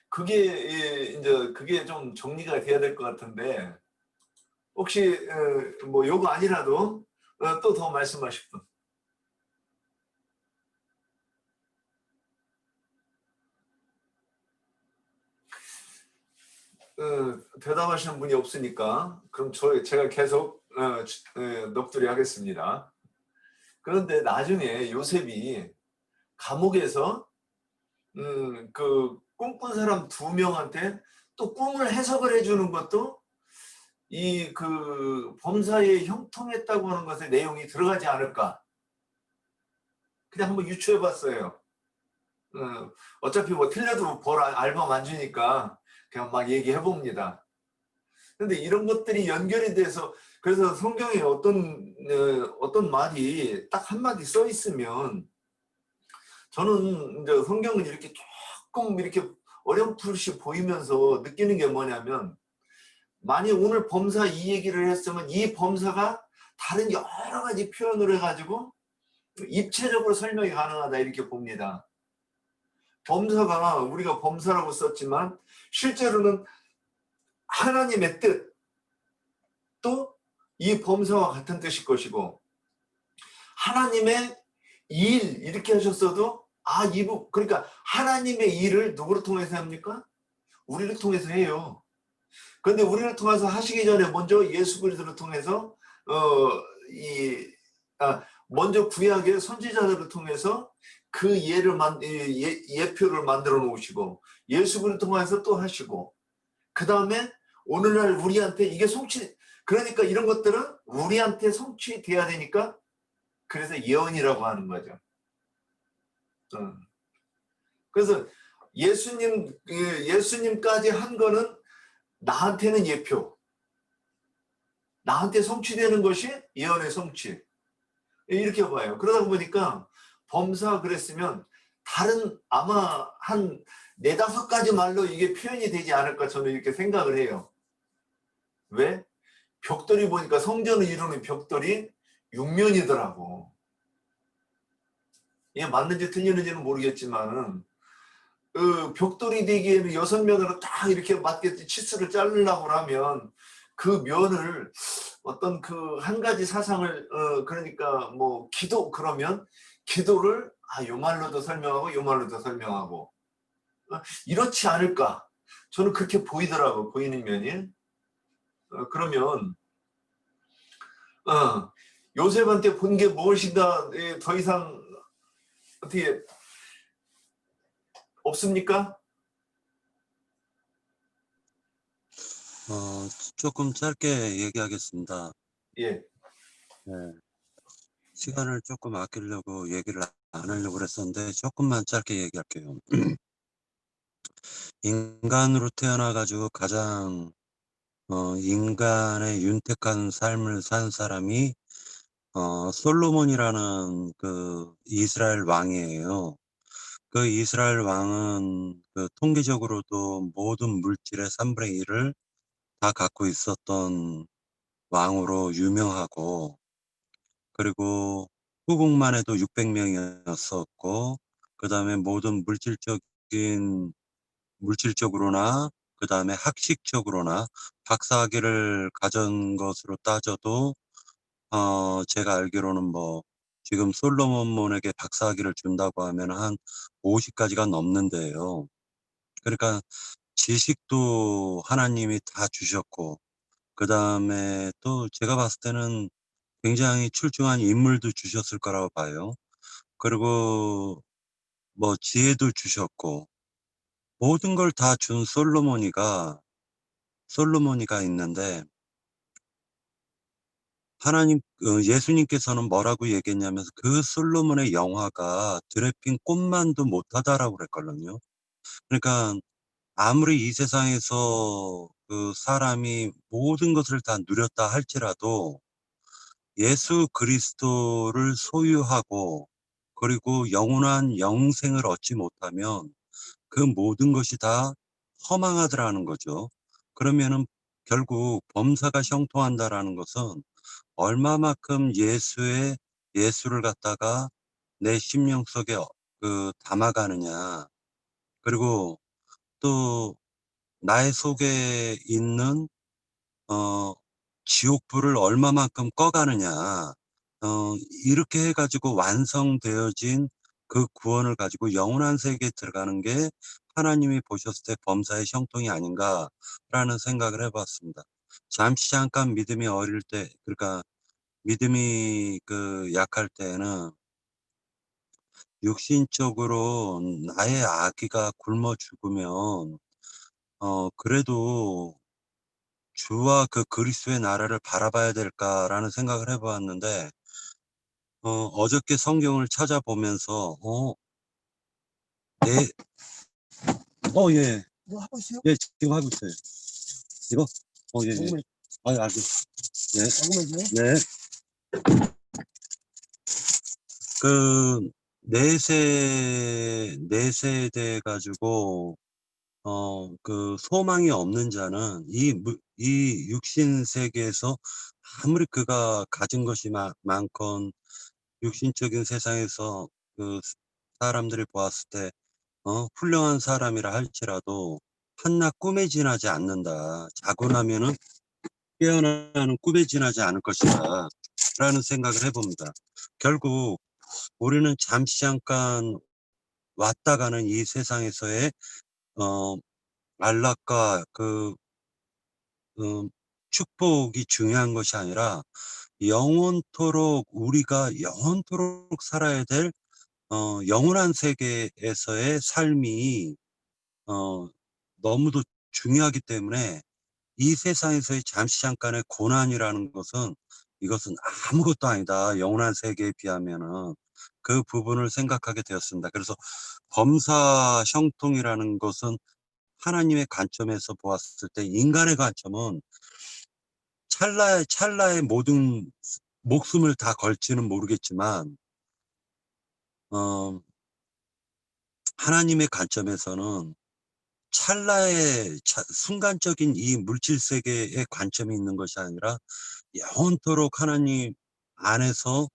그게 좀 정리가 돼야 될 것 같은데 혹시 뭐 요거 아니라도 또 더 말씀하실 분? 대답하시는 분이 없으니까 그럼 제가 계속 넋두리 하겠습니다. 그런데 나중에 요셉이 감옥에서 그 꿈꾼 사람 2명한테 또 꿈을 해석을 해주는 것도 이 그 범사에 형통했다고 하는 것의 내용이 들어가지 않을까. 그냥 한번 유추해봤어요. 어차피 뭐 틀려도 벌 알밤 안 주니까 그냥 막 얘기해봅니다. 근데 이런 것들이 연결이 돼서 그래서 성경에 어떤 말이 딱 한마디 써 있으면 저는 이제 성경은 이렇게 조금 이렇게 어렴풋이 보이면서 느끼는 게 뭐냐면 만약 오늘 범사 이 얘기를 했으면 이 범사가 다른 여러 가지 표현을 해가지고 입체적으로 설명이 가능하다 이렇게 봅니다. 범사가 우리가 범사라고 썼지만 실제로는 하나님의 뜻 또 이 범사와 같은 뜻일 것이고 하나님의 일 이렇게 하셨어도 그러니까 하나님의 일을 누구를 통해서 합니까? 우리를 통해서 해요. 그런데 우리를 통해서 하시기 전에 먼저 예수 그리스도를 통해서 먼저 구약의 선지자들을 통해서 그 예표를 만들어 놓으시고 예수 그리스도를 통해서 또 하시고 그 다음에 오늘날 우리한테 이게 그러니까 이런 것들은 우리한테 성취돼야 되니까 그래서 예언이라고 하는 거죠. 그래서 예수님까지 한 거는 나한테는 예표, 나한테 성취되는 것이 예언의 성취. 이렇게 봐요. 그러다 보니까 범사 그랬으면 다른 아마 한 4-5가지 말로 이게 표현이 되지 않을까 저는 이렇게 생각을 해요. 왜? 벽돌이 보니까 성전을 이루는 벽돌이 6면이더라고. 이게 맞는지 틀리는지는 모르겠지만 그 벽돌이 되기에는 6면으로 딱 이렇게 맞게 치수를 자르려고 하면 그 면을 어떤 그 한 가지 사상을 그러니까 뭐 기도 그러면 기도를 요 말로도 설명하고 요 말로도 설명하고 이렇지 않을까 저는 그렇게 보이더라고 보이는 면이 그러면 요셉한테 본 게 무엇인가 더 이상 어떻게 없습니까? 조금 짧게 얘기하겠습니다. 예. 네. 시간을 조금 아끼려고 얘기를 안 하려고 그랬었는데 조금만 짧게 얘기할게요. 인간으로 태어나가지고 가장 인간의 윤택한 삶을 산 사람이 솔로몬이라는 그 이스라엘 왕이에요. 그 이스라엘 왕은 그 통계적으로도 모든 물질의 3분의 1을 다 갖고 있었던 왕으로 유명하고, 그리고 후궁만 해도 600명이었었고, 그 다음에 모든 물질적으로나, 그 다음에 학식적으로나 박사학위를 가진 것으로 따져도, 제가 알기로는 뭐, 지금 솔로몬에게 박사학위를 준다고 하면 한 50가지가 넘는데요. 그러니까 지식도 하나님이 다 주셨고, 그 다음에 또 제가 봤을 때는 굉장히 출중한 인물도 주셨을 거라고 봐요. 그리고 뭐 지혜도 주셨고, 모든 걸 다 준 솔로몬이가 있는데, 예수님께서는 뭐라고 얘기했냐면 그 솔로몬의 영화가 드레핀 꽃만도 못하다라고 그랬거든요. 그러니까 아무리 이 세상에서 그 사람이 모든 것을 다 누렸다 할지라도 예수 그리스도를 소유하고 그리고 영원한 영생을 얻지 못하면 그 모든 것이 다 허망하더라는 거죠. 그러면은 결국 범사가 형통한다라는 것은 얼마만큼 예수를 갖다가 내 심령 속에 담아가느냐. 그리고 또 나의 속에 있는 지옥불을 얼마만큼 꺼가느냐. 이렇게 해가지고 완성되어진 그 구원을 가지고 영원한 세계에 들어가는 게 하나님이 보셨을 때 범사의 형통이 아닌가라는 생각을 해봤습니다. 잠시 잠깐 믿음이 어릴 때, 그러니까 믿음이 약할 때는 육신적으로 나의 아기가 굶어 죽으면 그래도 주와 그 그리스도의 나라를 바라봐야 될까라는 생각을 해보았는데, 어저께 성경을 찾아보면서, 예. 뭐 하고 있어요? 예, 지금 하고 있어요. 이거? 예, 예. 녹음을 알겠어. 예. 녹음해줘요? 네. 그, 내세에 대해 가지고, 그 소망이 없는 자는 이 육신 세계에서 아무리 그가 가진 것이 많건 육신적인 세상에서 그 사람들이 보았을 때 훌륭한 사람이라 할지라도 한낱 꿈에 지나지 않는다. 자고 나면은 깨어나는 꿈에 지나지 않을 것이다. 라는 생각을 해봅니다. 결국 우리는 잠시 잠깐 왔다 가는 이 세상에서의 안락과 축복이 중요한 것이 아니라 우리가 영원토록 살아야 될 영원한 세계에서의 삶이 너무도 중요하기 때문에 이 세상에서의 잠시 잠깐의 고난이라는 것은 이것은 아무것도 아니다. 영원한 세계에 비하면은 그 부분을 생각하게 되었습니다. 그래서 범사 형통이라는 것은 하나님의 관점에서 보았을 때 인간의 관점은 찰나의 모든 목숨을 다 걸지는 모르겠지만 하나님의 관점에서는 찰나의 순간적인 이 물질 세계의 관점이 있는 것이 아니라 영원토록 하나님 안에서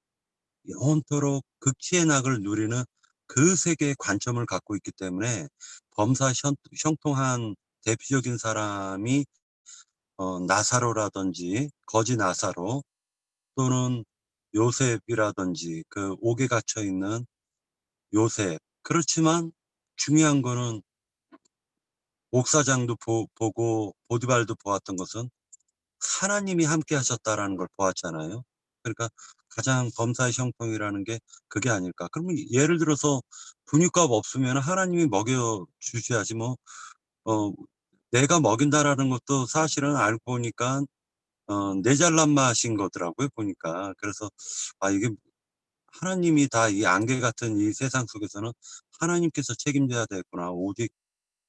영원토록 극치의 낙을 누리는 그 세계의 관점을 갖고 있기 때문에 범사 형통한 대표적인 사람이 나사로라든지 거지 나사로 또는 요셉이라든지 그 옥에 갇혀 있는 요셉. 그렇지만 중요한 거는 옥사장도 보고 보디발도 보았던 것은 하나님이 함께 하셨다라는 걸 보았잖아요. 그러니까 가장 범사의 형통이라는 게 그게 아닐까. 그러면 예를 들어서 분유값 없으면 하나님이 먹여 주셔야지 뭐 내가 먹인다라는 것도 사실은 알고 보니까 내 잘난 맛인 거더라고요, 보니까. 그래서 이게 하나님이 다 이 안개 같은 이 세상 속에서는 하나님께서 책임져야 되겠구나. 오직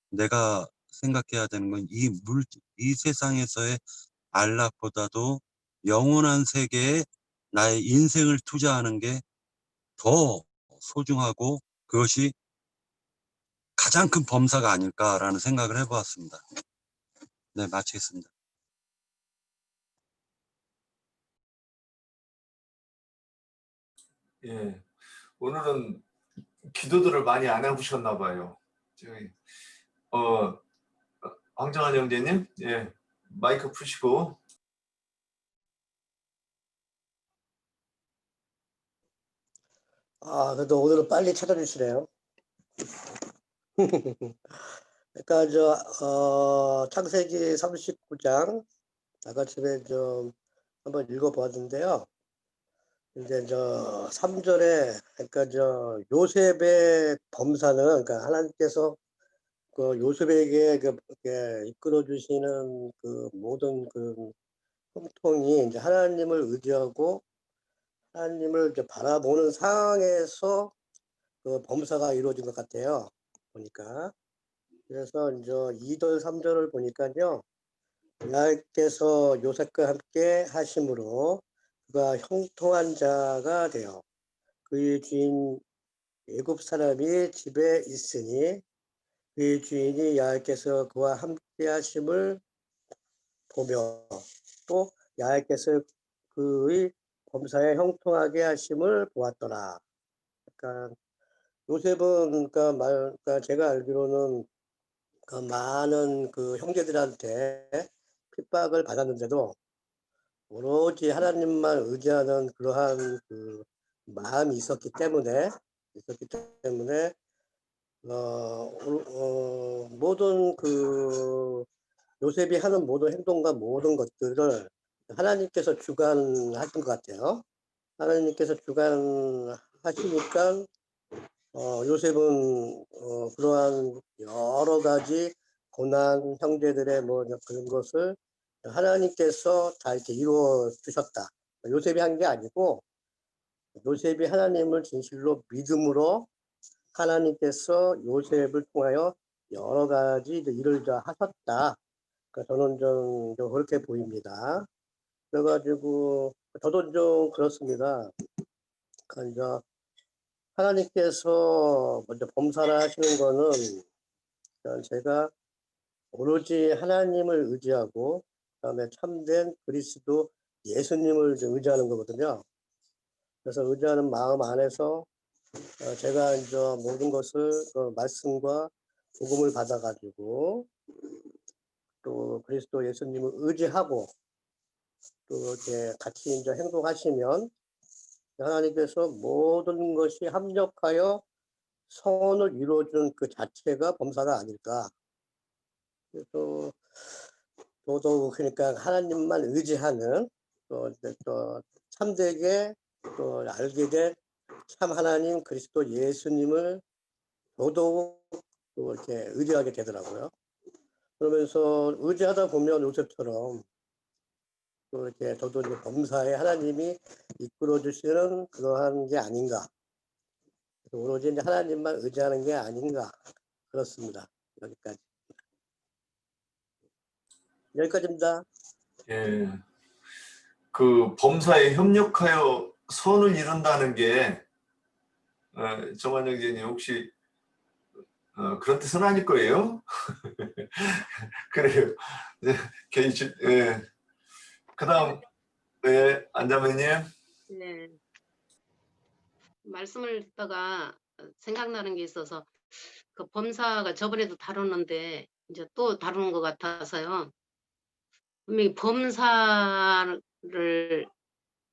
내가 생각해야 되는 건 이 세상에서의 안락보다도 영원한 세계에 나의 인생을 투자하는 게 더 소중하고 그것이 가장 큰 범사가 아닐까라는 생각을 해보았습니다. 네, 마치겠습니다. 예, 오늘은 기도들을 많이 안 해보셨나 봐요. 저기 황정한 형제님, 예, 마이크 푸시고. 그래도 오늘은 빨리 찾아주시네요. 그러니까 창세기 39장 아까쯤에 좀 한번 읽어보았는데요. 이제 3절에 그러니까 요셉의 범사는 그러니까 하나님께서 그 요셉에게 이끌어 주시는 그 모든 그 형통이 이제 하나님을 의지하고 하나님을 이제 바라보는 상황에서 그 범사가 이루어진 것 같아요. 보니까. 그래서 이제 2절, 3절을 보니까요. 하나님께서 요셉과 함께 하심으로 그가 형통한 자가 되어 그의 주인 애굽 사람이 집에 있으니 그의 주인이 야훼께서 그와 함께 하심을 보며 또 야훼께서 그의 범사에 형통하게 하심을 보았더라. 그러니까 요셉은 그러니까 제가 알기로는 그 많은 그 형제들한테 핍박을 받았는데도 오로지 하나님만 의지하는 그러한 그 마음이 있었기 때문에 모든 그 요셉이 하는 모든 행동과 모든 것들을 하나님께서 주관하신 것 같아요. 하나님께서 주관하시니까 요셉은 그러한 여러 가지 고난 형제들의 그런 것을 하나님께서 다 이렇게 이루어 주셨다. 요셉이 한 게 아니고 요셉이 하나님을 진실로 믿음으로 하나님께서 요셉을 통하여 여러 가지 일을 하셨다. 그러니까 저는 좀 그렇게 보입니다. 그래가지고 저도 좀 그렇습니다. 그러니까 하나님께서 먼저 범사를 하시는 거는 제가 오로지 하나님을 의지하고 그다음에 참된 그리스도 예수님을 의지하는 거거든요. 그래서 의지하는 마음 안에서 제가 이제 모든 것을 말씀과 복음을 받아가지고 또 그리스도 예수님을 의지하고 또 이렇게 같이 이제 행동하시면 하나님께서 모든 것이 합력하여 선을 이루어주는 그 자체가 범사가 아닐까. 그래서 더더욱 그러니까 하나님만 의지하는 또 참되게 또 알게 된 참 하나님 그리스도 예수님을 더더욱 또 이렇게 의지하게 되더라고요. 그러면서 의지하다 보면 요셉처럼 또 이렇게 저도 이제 범사에 하나님이 이끌어 주시는 그러한 게 아닌가. 오로지 이제 하나님만 의지하는 게 아닌가. 그렇습니다. 여기까지입니다. 예, 그 범사에 협력하여 선을 이룬다는 게 정한영 제님 혹시 그런 뜻은 아닐 거예요? 그래요. 네, 예. 그다음 안자매님. 네. 말씀을 듣다가 생각나는 게 있어서 그 범사가 저번에도 다뤘는데 이제 또 다루는 것 같아서요. 분명히 범사를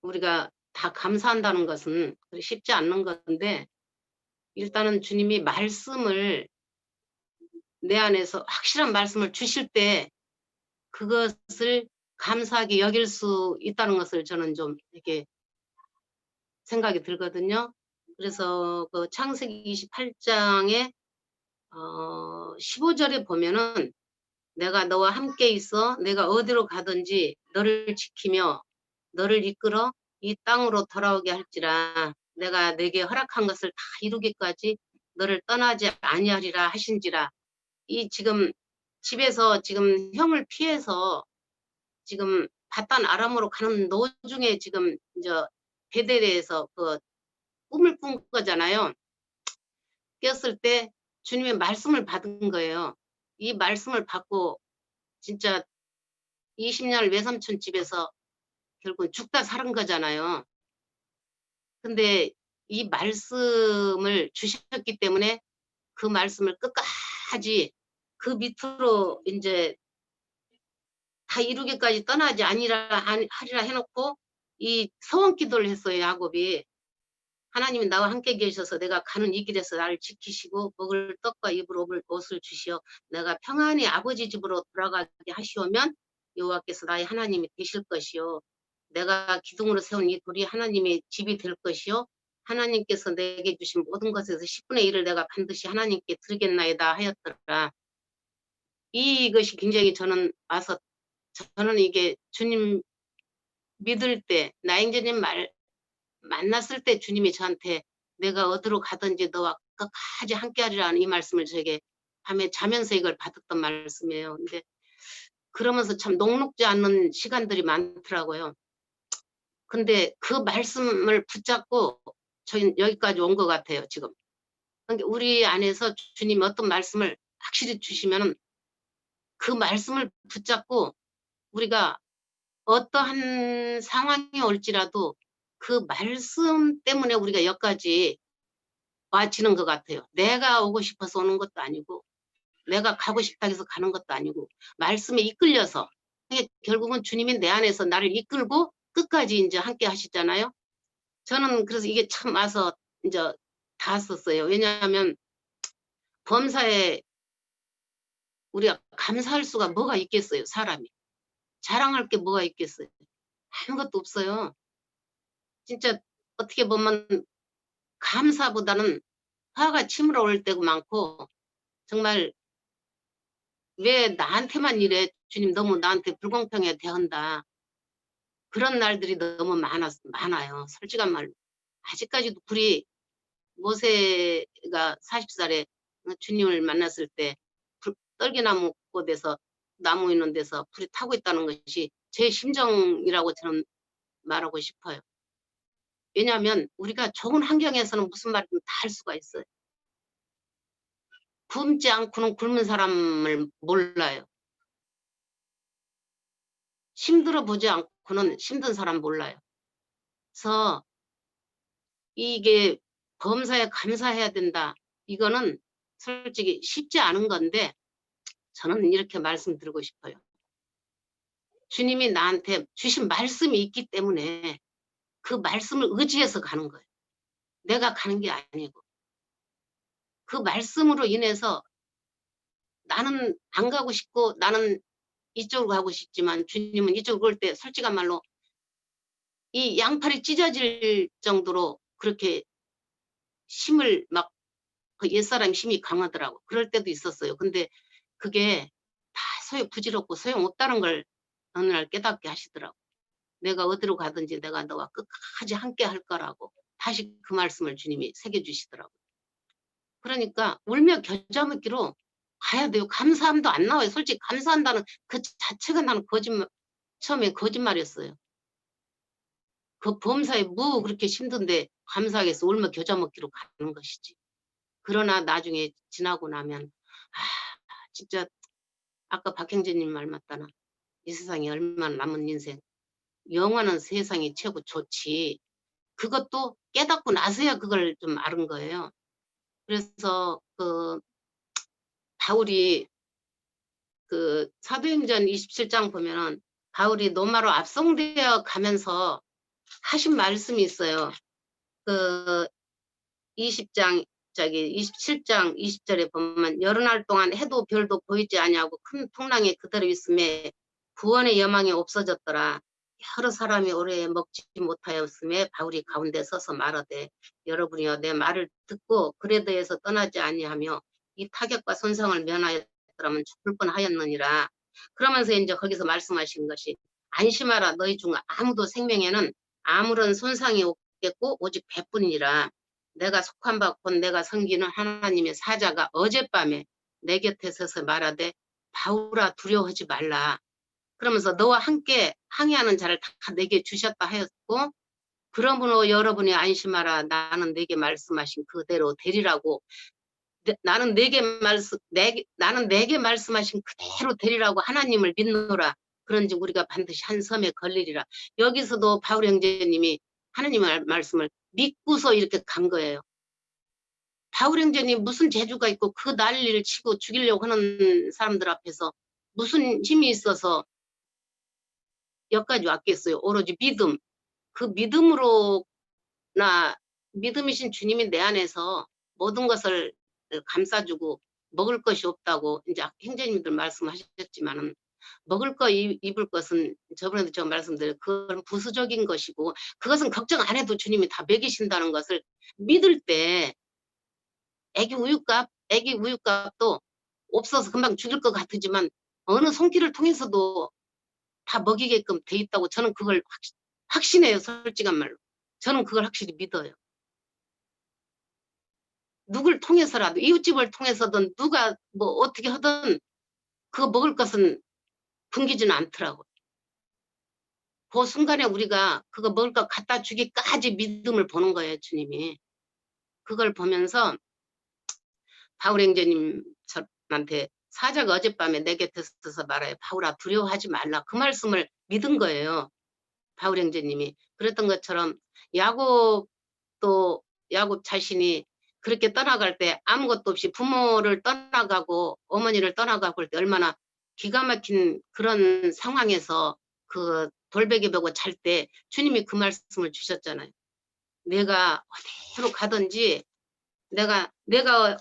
우리가 다 감사한다는 것은 쉽지 않는 건데 일단은 주님이 말씀을 내 안에서 확실한 말씀을 주실 때 그것을 감사하게 여길 수 있다는 것을 저는 좀 이렇게 생각이 들거든요. 그래서 그 창세기 28장에 15절에 보면은 내가 너와 함께 있어 내가 어디로 가든지 너를 지키며 너를 이끌어 이 땅으로 돌아오게 할지라 내가 내게 허락한 것을 다 이루기까지 너를 떠나지 아니하리라 하신지라. 이 지금 집에서 지금 형을 피해서 지금 바단 아람으로 가는 도중에 지금 이제 베델에서 그 꿈을 꾼 거잖아요. 깼을 때 주님의 말씀을 받은 거예요. 이 말씀을 받고 진짜 20년을 외삼촌 집에서 결국 죽다 살은 거잖아요. 근데 이 말씀을 주셨기 때문에 그 말씀을 끝까지 그 밑으로 이제 다 이루기까지 떠나지 하리라 해놓고 이 서원 기도를 했어요. 야곱이. 하나님이 나와 함께 계셔서 내가 가는 이 길에서 나를 지키시고 먹을 떡과 입을 옷을 주시어 내가 평안히 아버지 집으로 돌아가게 하시오면 여호와께서 나의 하나님이 되실 것이요 내가 기둥으로 세운 이 돌이 하나님의 집이 될 것이요 하나님께서 내게 주신 모든 것에서 10분의 1을 내가 반드시 하나님께 드리겠나이다 하였더라. 이것이 굉장히 저는 와서 저는 이게 주님 믿을 때 나행제님 만났을 때 주님이 저한테 내가 어디로 가든지 너와 끝까지 함께하리라는 이 말씀을 저에게 밤에 자면서 이걸 받았던 말씀이에요. 근데 그러면서 참 녹록지 않는 시간들이 많더라고요. 근데 그 말씀을 붙잡고 저희는 여기까지 온 것 같아요, 지금. 그러니까 우리 안에서 주님이 어떤 말씀을 확실히 주시면은 그 말씀을 붙잡고 우리가 어떠한 상황이 올지라도 그 말씀 때문에 우리가 여기까지 와지는 것 같아요. 내가 오고 싶어서 오는 것도 아니고 내가 가고 싶다 해서 가는 것도 아니고 말씀에 이끌려서 결국은 주님이 내 안에서 나를 이끌고 끝까지 이제 함께 하시잖아요. 저는 그래서 이게 참 와서 이제 닿았었어요. 왜냐하면 범사에 우리가 감사할 수가 뭐가 있겠어요, 사람이. 자랑할 게 뭐가 있겠어요. 아무것도 없어요. 진짜 어떻게 보면 감사보다는 화가 치밀어 올 때가 많고 정말 왜 나한테만 이래 주님 너무 나한테 불공평하게 대한다. 그런 날들이 너무 많아요. 솔직한 말로. 아직까지도 불이 모세가 40살에 주님을 만났을 때 떨기나무 꽃에서 나무 있는 데서 불이 타고 있다는 것이 제 심정이라고 저는 말하고 싶어요. 왜냐하면 우리가 좋은 환경에서는 무슨 말이든 다 할 수가 있어요. 굶지 않고는 굶은 사람을 몰라요. 힘들어 보지 않고는 힘든 사람 몰라요. 그래서 이게 범사에 감사해야 된다. 이거는 솔직히 쉽지 않은 건데 저는 이렇게 말씀드리고 싶어요. 주님이 나한테 주신 말씀이 있기 때문에 그 말씀을 의지해서 가는 거예요. 내가 가는 게 아니고. 그 말씀으로 인해서 나는 안 가고 싶고 나는 이쪽으로 가고 싶지만 주님은 이쪽으로 올 때 솔직한 말로 이 양팔이 찢어질 정도로 그렇게 힘을 막 그 옛사람 힘이 강하더라고. 그럴 때도 있었어요. 근데 그게 다 부질없고 소용없다는 걸 어느 날 깨닫게 하시더라고. 내가 어디로 가든지 내가 너와 끝까지 함께 할 거라고 다시 그 말씀을 주님이 새겨주시더라고. 그러니까 울며 겨자 먹기로 가야 돼요. 감사함도 안 나와요. 솔직히 감사한다는 그 자체가 나는 처음에 거짓말이었어요. 그 범사에 뭐 그렇게 힘든데 감사하게 해서 울며 겨자 먹기로 가는 것이지. 그러나 나중에 지나고 나면 진짜 아까 박형제님 말 맞다나 이 세상에 얼마나 남은 인생 영원한 세상이 최고 좋지. 그것도 깨닫고 나서야 그걸 좀 아는 거예요. 그래서 그 바울이 그 사도행전 27장 보면은 바울이 로마로 압송되어 가면서 하신 말씀이 있어요. 그 20장 27장 20절에 보면 여러 날 동안 해도 별도 보이지 아니하고 큰 풍랑이 그대로 있음에 구원의 여망이 없어졌더라. 여러 사람이 오래 먹지 못하였음에 바울이 가운데 서서 말하되 여러분이여 내 말을 듣고 그에 대해서 떠나지 아니하며 이 타격과 손상을 면하였더라면 죽을 뻔하였느니라. 그러면서 이제 거기서 말씀하신 것이 안심하라 너희 중 아무도 생명에는 아무런 손상이 없겠고 오직 배뿐이라. 내가 속한 바 곧 내가 섬기는 하나님의 사자가 어젯밤에 내 곁에 서서 말하되 바울아 두려워하지 말라. 그러면서 너와 함께 항해하는 자를 다 내게 주셨다 하였고 그러므로 여러분이 안심하라 나는 내게 말씀하신 그대로 되리라고 나는 내게 말씀하신 그대로 되리라고 하나님을 믿노라. 그런즉 우리가 반드시 한 섬에 걸리리라. 여기서도 바울 형제님이 하나님의 말씀을 믿고서 이렇게 간 거예요. 바울 형제님 무슨 재주가 있고 그 난리를 치고 죽이려고 하는 사람들 앞에서 무슨 힘이 있어서 여기까지 왔겠어요. 오로지 믿음. 그 믿음으로 믿음이신 주님이 내 안에서 모든 것을 감싸주고 먹을 것이 없다고 이제 형제님들 말씀하셨지만은 먹을 거 입을 것은 저번에도 제가 말씀드린 그건 부수적인 것이고 그것은 걱정 안 해도 주님이 다 먹이신다는 것을 믿을 때 애기 우유값도 없어서 금방 죽일 것 같지만 어느 손길을 통해서도 다 먹이게끔 돼 있다고 저는 그걸 확신해요. 솔직한 말로. 저는 그걸 확실히 믿어요. 누굴 통해서라도 이웃집을 통해서든 누가 뭐 어떻게 하든 그거 먹을 것은 굶기지는 않더라고요. 그 순간에 우리가 그거 먹을 것 갖다 주기까지 믿음을 보는 거예요. 주님이. 그걸 보면서 바울 형제님한테 사자가 어젯밤에 내 곁에 서서 말해요. 바울아 두려워하지 말라. 그 말씀을 믿은 거예요. 바울 형제님이. 그랬던 것처럼 야곱 자신이 그렇게 떠나갈 때 아무것도 없이 부모를 떠나가고 어머니를 떠나가고 할 때 얼마나 기가 막힌 그런 상황에서 그 돌베개 베고 잘 때 주님이 그 말씀을 주셨잖아요. 내가 어디로 가든지 내가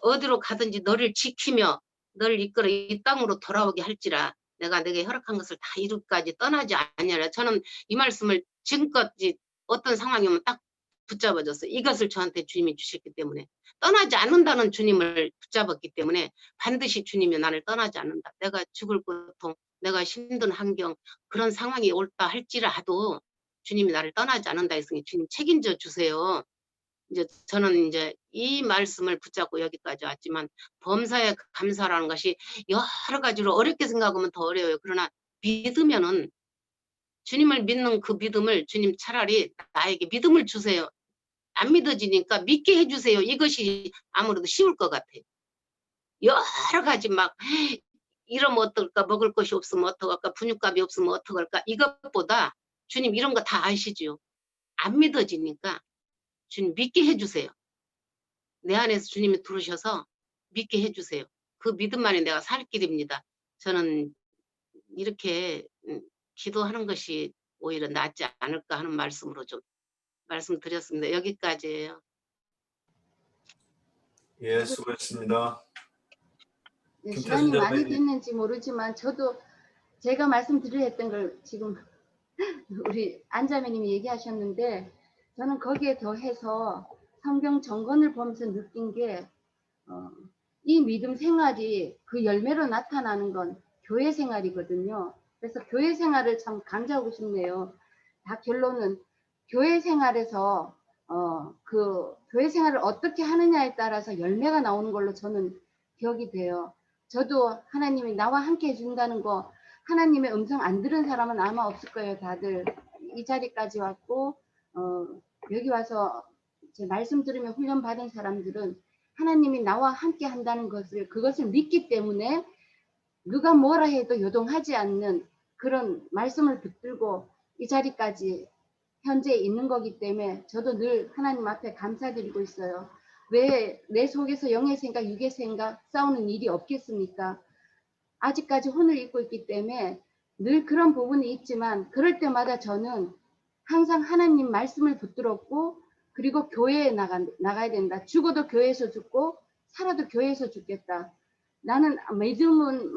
어디로 가든지 너를 지키며 너를 이끌어 이 땅으로 돌아오게 할지라 내가 내게 허락한 것을 다 이루기까지 떠나지 아니하라. 저는 이 말씀을 지금까지 어떤 상황이 오면 딱 붙잡아줬어요. 이것을 저한테 주님이 주셨기 때문에 떠나지 않는다는 주님을 붙잡았기 때문에 반드시 주님이 나를 떠나지 않는다. 내가 죽을 고통, 내가 힘든 환경 그런 상황이 올다 할지라도 주님이 나를 떠나지 않는다 했으니 주님 책임져 주세요. 이제 저는 이제 이 말씀을 붙잡고 여기까지 왔지만 범사에 감사라는 것이 여러 가지로 어렵게 생각하면 더 어려워요. 그러나 믿으면은 주님을 믿는 그 믿음을 주님 차라리 나에게 믿음을 주세요. 안 믿어지니까 믿게 해주세요. 이것이 아무래도 쉬울 것 같아요. 여러 가지 막 이러면 어떨까 먹을 것이 없으면 어떡할까 분유값이 없으면 어떡할까 이것보다 주님 이런 거 다 아시죠. 안 믿어지니까 주님 믿게 해주세요. 내 안에서 주님이 들으셔서 믿게 해주세요. 그 믿음만이 내가 살 길입니다. 저는 이렇게 기도하는 것이 오히려 낫지 않을까 하는 말씀으로 좀 말씀드렸습니다. 여기까지예요. 예, 수고했습니다. 네, 김태순 시간이 많이 장로님. 됐는지 모르지만 저도 제가 말씀드려야 했던 걸 지금 우리 안자매님이 얘기하셨는데 저는 거기에 더해서 성경 정건을 보면서 느낀 게 이 믿음 생활이 그 열매로 나타나는 건 교회 생활이거든요. 그래서 교회 생활을 참 강조하고 싶네요. 다 결론은 교회 생활에서 그 교회 생활을 어떻게 하느냐에 따라서 열매가 나오는 걸로 저는 기억이 돼요. 저도 하나님이 나와 함께 해준다는 거 하나님의 음성 안 들은 사람은 아마 없을 거예요. 다들 이 자리까지 왔고 여기 와서 제 말씀 들으면 훈련 받은 사람들은 하나님이 나와 함께 한다는 것을 그것을 믿기 때문에 누가 뭐라 해도 요동하지 않는 그런 말씀을 붙들고 이 자리까지 현재 있는 거기 때문에 저도 늘 하나님 앞에 감사드리고 있어요. 왜 내 속에서 영의 생각, 육의 생각 싸우는 일이 없겠습니까? 아직까지 혼을 입고 있기 때문에 늘 그런 부분이 있지만 그럴 때마다 저는 항상 하나님 말씀을 붙들었고 그리고 교회에 나가야 된다. 죽어도 교회에서 죽고 살아도 교회에서 죽겠다. 나는 믿음은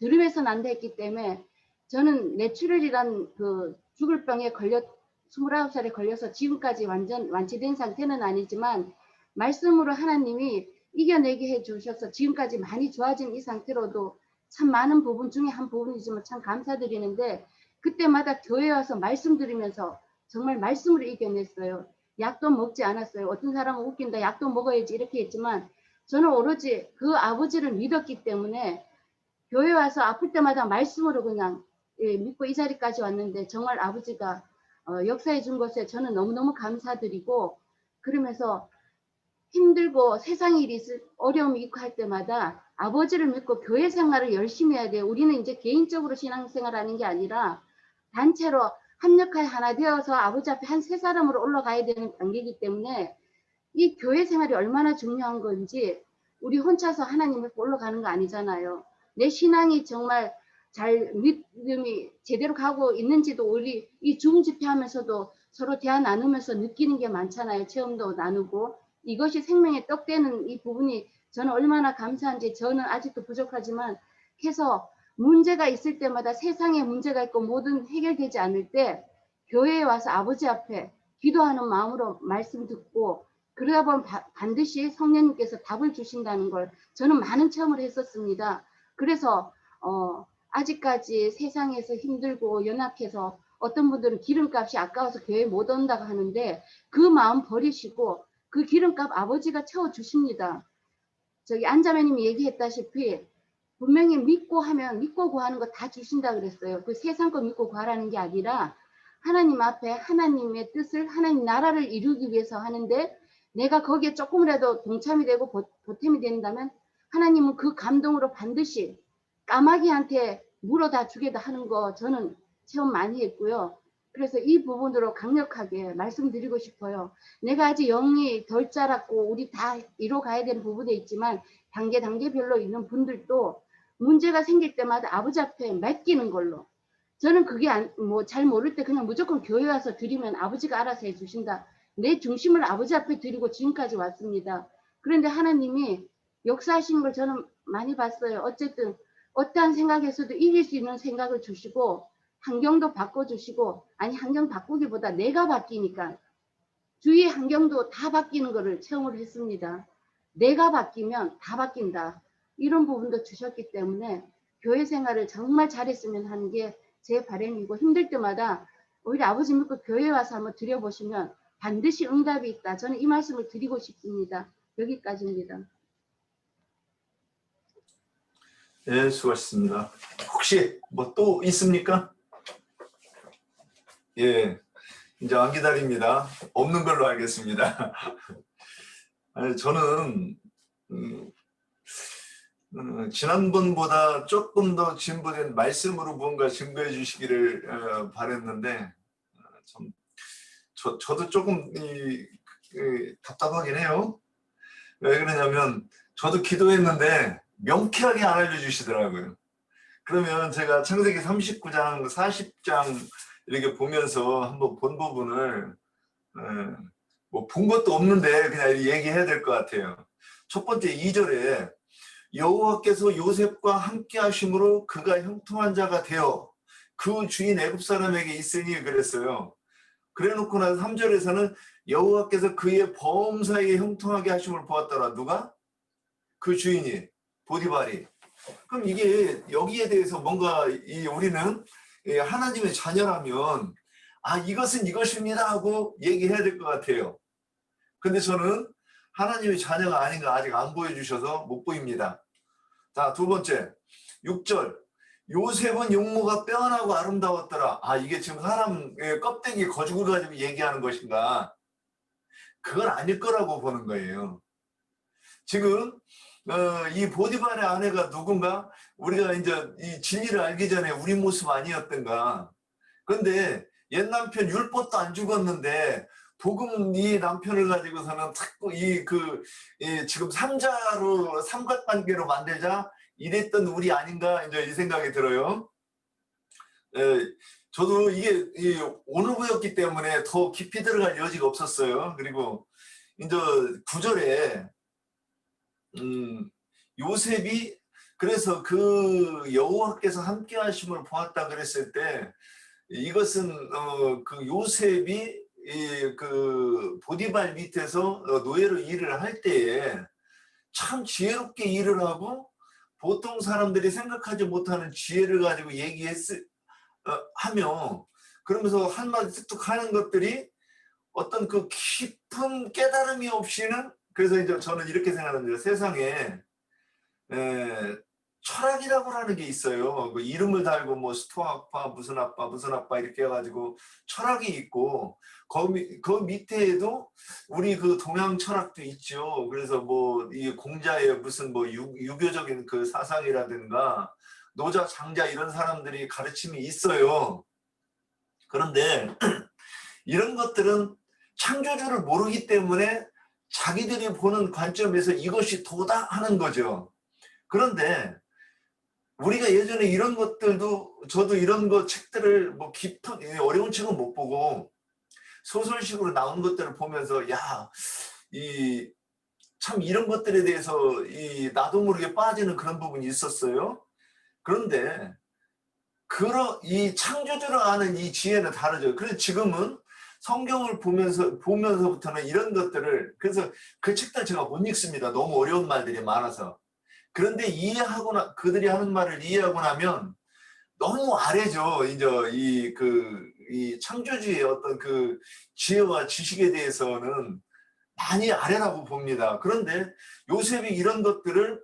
들음에서 난다 했기 때문에 저는 뇌출혈이란 그 죽을 병에 29살에 걸려서 지금까지 완전 완치된 상태는 아니지만 말씀으로 하나님이 이겨내게 해주셔서 지금까지 많이 좋아진 이 상태로도 참 많은 부분 중에 한 부분이지만 참 감사드리는데 그때마다 교회 와서 말씀 들으면서 정말 말씀으로 이겨냈어요. 약도 먹지 않았어요. 어떤 사람은 웃긴다. 약도 먹어야지 이렇게 했지만 저는 오로지 그 아버지를 믿었기 때문에 교회 와서 아플 때마다 말씀으로 그냥 믿고 이 자리까지 왔는데 정말 아버지가 역사해 준 것에 저는 너무너무 감사드리고 그러면서 힘들고 세상 일이 어려움이 있고 할 때마다 아버지를 믿고 교회 생활을 열심히 해야 돼요. 우리는 이제 개인적으로 신앙생활 하는 게 아니라 단체로 한 역할 하나 되어서 아버지 앞에 한 세 사람으로 올라가야 되는 관계이기 때문에 이 교회 생활이 얼마나 중요한 건지 우리 혼자서 하나님 앞에 올라가는 거 아니잖아요. 내 신앙이 정말 잘 믿음이 제대로 가고 있는지도 우리 이 중 집회하면서도 서로 대화 나누면서 느끼는 게 많잖아요. 체험도 나누고 이것이 생명의 떡 되는 이 부분이 저는 얼마나 감사한지 저는 아직도 부족하지만 해서 문제가 있을 때마다 세상에 문제가 있고 모든 해결되지 않을 때 교회에 와서 아버지 앞에 기도하는 마음으로 말씀 듣고 그러다 보면 반드시 성령님께서 답을 주신다는 걸 저는 많은 체험을 했었습니다. 그래서 아직까지 세상에서 힘들고 연약해서 어떤 분들은 기름값이 아까워서 교회 못 온다고 하는데 그 마음 버리시고 그 기름값 아버지가 채워주십니다. 저기 안자매님이 얘기했다시피 분명히 믿고 하면 믿고 구하는 거 다 주신다 그랬어요. 그 세상 거 믿고 구하라는 게 아니라 하나님 앞에 하나님의 뜻을 하나님 나라를 이루기 위해서 하는데 내가 거기에 조금이라도 동참이 되고 보탬이 된다면 하나님은 그 감동으로 반드시 까마귀한테 물어다 주게도 하는 거 저는 체험 많이 했고요. 그래서 이 부분으로 강력하게 말씀드리고 싶어요. 내가 아직 영이 덜 자랐고 우리 다 이뤄가야 되는 부분에 있지만 단계별로 있는 분들도 문제가 생길 때마다 아버지 앞에 맡기는 걸로. 저는 그게 잘 모를 때 그냥 무조건 교회 와서 드리면 아버지가 알아서 해주신다. 내 중심을 아버지 앞에 드리고 지금까지 왔습니다. 그런데 하나님이 역사하신 걸 저는 많이 봤어요. 어쨌든 어떠한 생각에서도 이길 수 있는 생각을 주시고 환경도 바꿔주시고 아니 환경 바꾸기보다 내가 바뀌니까 주위의 환경도 다 바뀌는 거를 체험을 했습니다. 내가 바뀌면 다 바뀐다. 이런 부분도 주셨기 때문에 교회 생활을 정말 잘했으면 하는 게 제 바람이고 힘들 때마다 오히려 아버지 믿고 교회 와서 한번 드려보시면 반드시 응답이 있다. 저는 이 말씀을 드리고 싶습니다. 여기까지입니다. 네, 수고하셨습니다. 혹시 뭐 또 있습니까? 예, 이제 안 기다립니다. 없는 걸로 알겠습니다. 아니, 저는 지난번보다 조금 더 진보된 말씀으로 무언가 증거해 주시기를 바랬는데 저도 조금 답답하긴 해요. 왜 그러냐면 저도 기도했는데 명쾌하게 안 알려주시더라고요. 그러면 제가 창세기 39장, 40장 이렇게 보면서 한번 본 부분을 뭐 본 것도 없는데 그냥 얘기해야 될 것 같아요. 첫 번째 2절에 여호와께서 요셉과 함께 하심으로 그가 형통한 자가 되어 그 주인 애굽 사람에게 있으니 그랬어요. 그래놓고 나서 3절에서는 여호와께서 그의 범사에 형통하게 하심을 보았더라. 누가? 그 주인이 보디발이. 그럼 이게 여기에 대해서 뭔가 우리는 하나님의 자녀라면 이것은 이것입니다 하고 얘기해야 될 것 같아요. 근데 저는 하나님의 자녀가 아닌 거 아직 안 보여주셔서 못 보입니다. 자, 두 번째 6절 요셉은 용모가 빼어나고 아름다웠더라. 아, 이게 지금 사람 껍데기 거죽을 가지고 얘기하는 것인가? 그건 아닐 거라고 보는 거예요. 지금 이 보디발의 아내가 누군가? 우리가 이제 이 진리를 알기 전에 우리 모습 아니었던가? 그런데 옛 남편 율법도 안 죽었는데 복음 이 남편을 가지고서는 자꾸 지금 삼각관계로 만들자 이랬던 우리 아닌가 이제 이 생각이 들어요. 저도 이게 온오브였기 때문에 더 깊이 들어갈 여지가 없었어요. 그리고 이제 9절에 요셉이 그래서 그 여호와께서 함께 하심을 보았다 그랬을 때 이것은 그 요셉이 그 보디발 밑에서 노예로 일을 할 때에 참 지혜롭게 일을 하고 보통 사람들이 생각하지 못하는 지혜를 가지고 하며 그러면서 한마디 툭툭 하는 것들이 어떤 그 깊은 깨달음이 없이는 그래서 이제 저는 이렇게 생각합니다. 세상에 철학이라고 하는 게 있어요. 그 이름을 달고 뭐 스토아파 무슨 아빠 이렇게 해가지고 철학이 있고 그 밑에도 우리 그 동양 철학도 있죠. 그래서 뭐 이 공자의 무슨 뭐 유교적인 그 사상이라든가 노자 장자 이런 사람들이 가르침이 있어요. 그런데 이런 것들은 창조주를 모르기 때문에 자기들이 보는 관점에서 이것이 도다 하는 거죠. 그런데 우리가 예전에 이런 것들도 저도 이런 거 책들을 뭐 깊은 어려운 책은 못 보고 소설식으로 나온 것들을 보면서 참 이런 것들에 대해서 나도 모르게 빠지는 그런 부분이 있었어요. 그런데 이 창조주를 아는 이 지혜는 다르죠. 그래서 지금은 성경을 보면서부터는 이런 것들을 그래서 그 책들 제가 못 읽습니다. 너무 어려운 말들이 많아서. 그런데 그들이 하는 말을 이해하고 나면 너무 아래죠. 이제 이 창조주의 어떤 그 지혜와 지식에 대해서는 많이 아래라고 봅니다. 그런데 요셉이 이런 것들을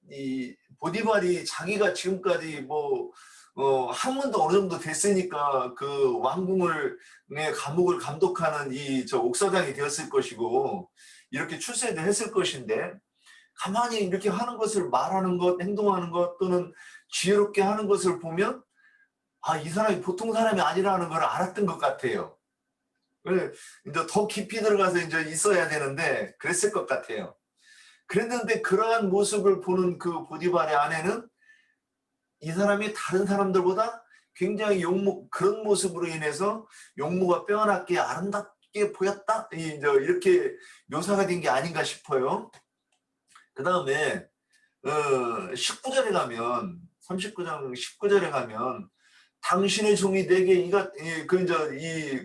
이 보디발이 자기가 지금까지 학문도 어느 정도 됐으니까 그 왕궁을 감옥을 감독하는 저 옥사장이 되었을 것이고 이렇게 출세도 했을 것인데 가만히 이렇게 하는 것을 말하는 것, 행동하는 것 또는 지혜롭게 하는 것을 보면 이 사람이 보통 사람이 아니라는 걸 알았던 것 같아요. 이제 더 깊이 들어가서 이제 있어야 되는데 그랬을 것 같아요. 그랬는데 그러한 모습을 보는 그 보디발의 아내는 이 사람이 다른 사람들보다 굉장히 그런 모습으로 인해서 용모가 빼어났게 아름답게 보였다? 이렇게 묘사가 된 게 아닌가 싶어요. 그 다음에 19절에 가면 39장 19절에 가면 당신의 종이 내게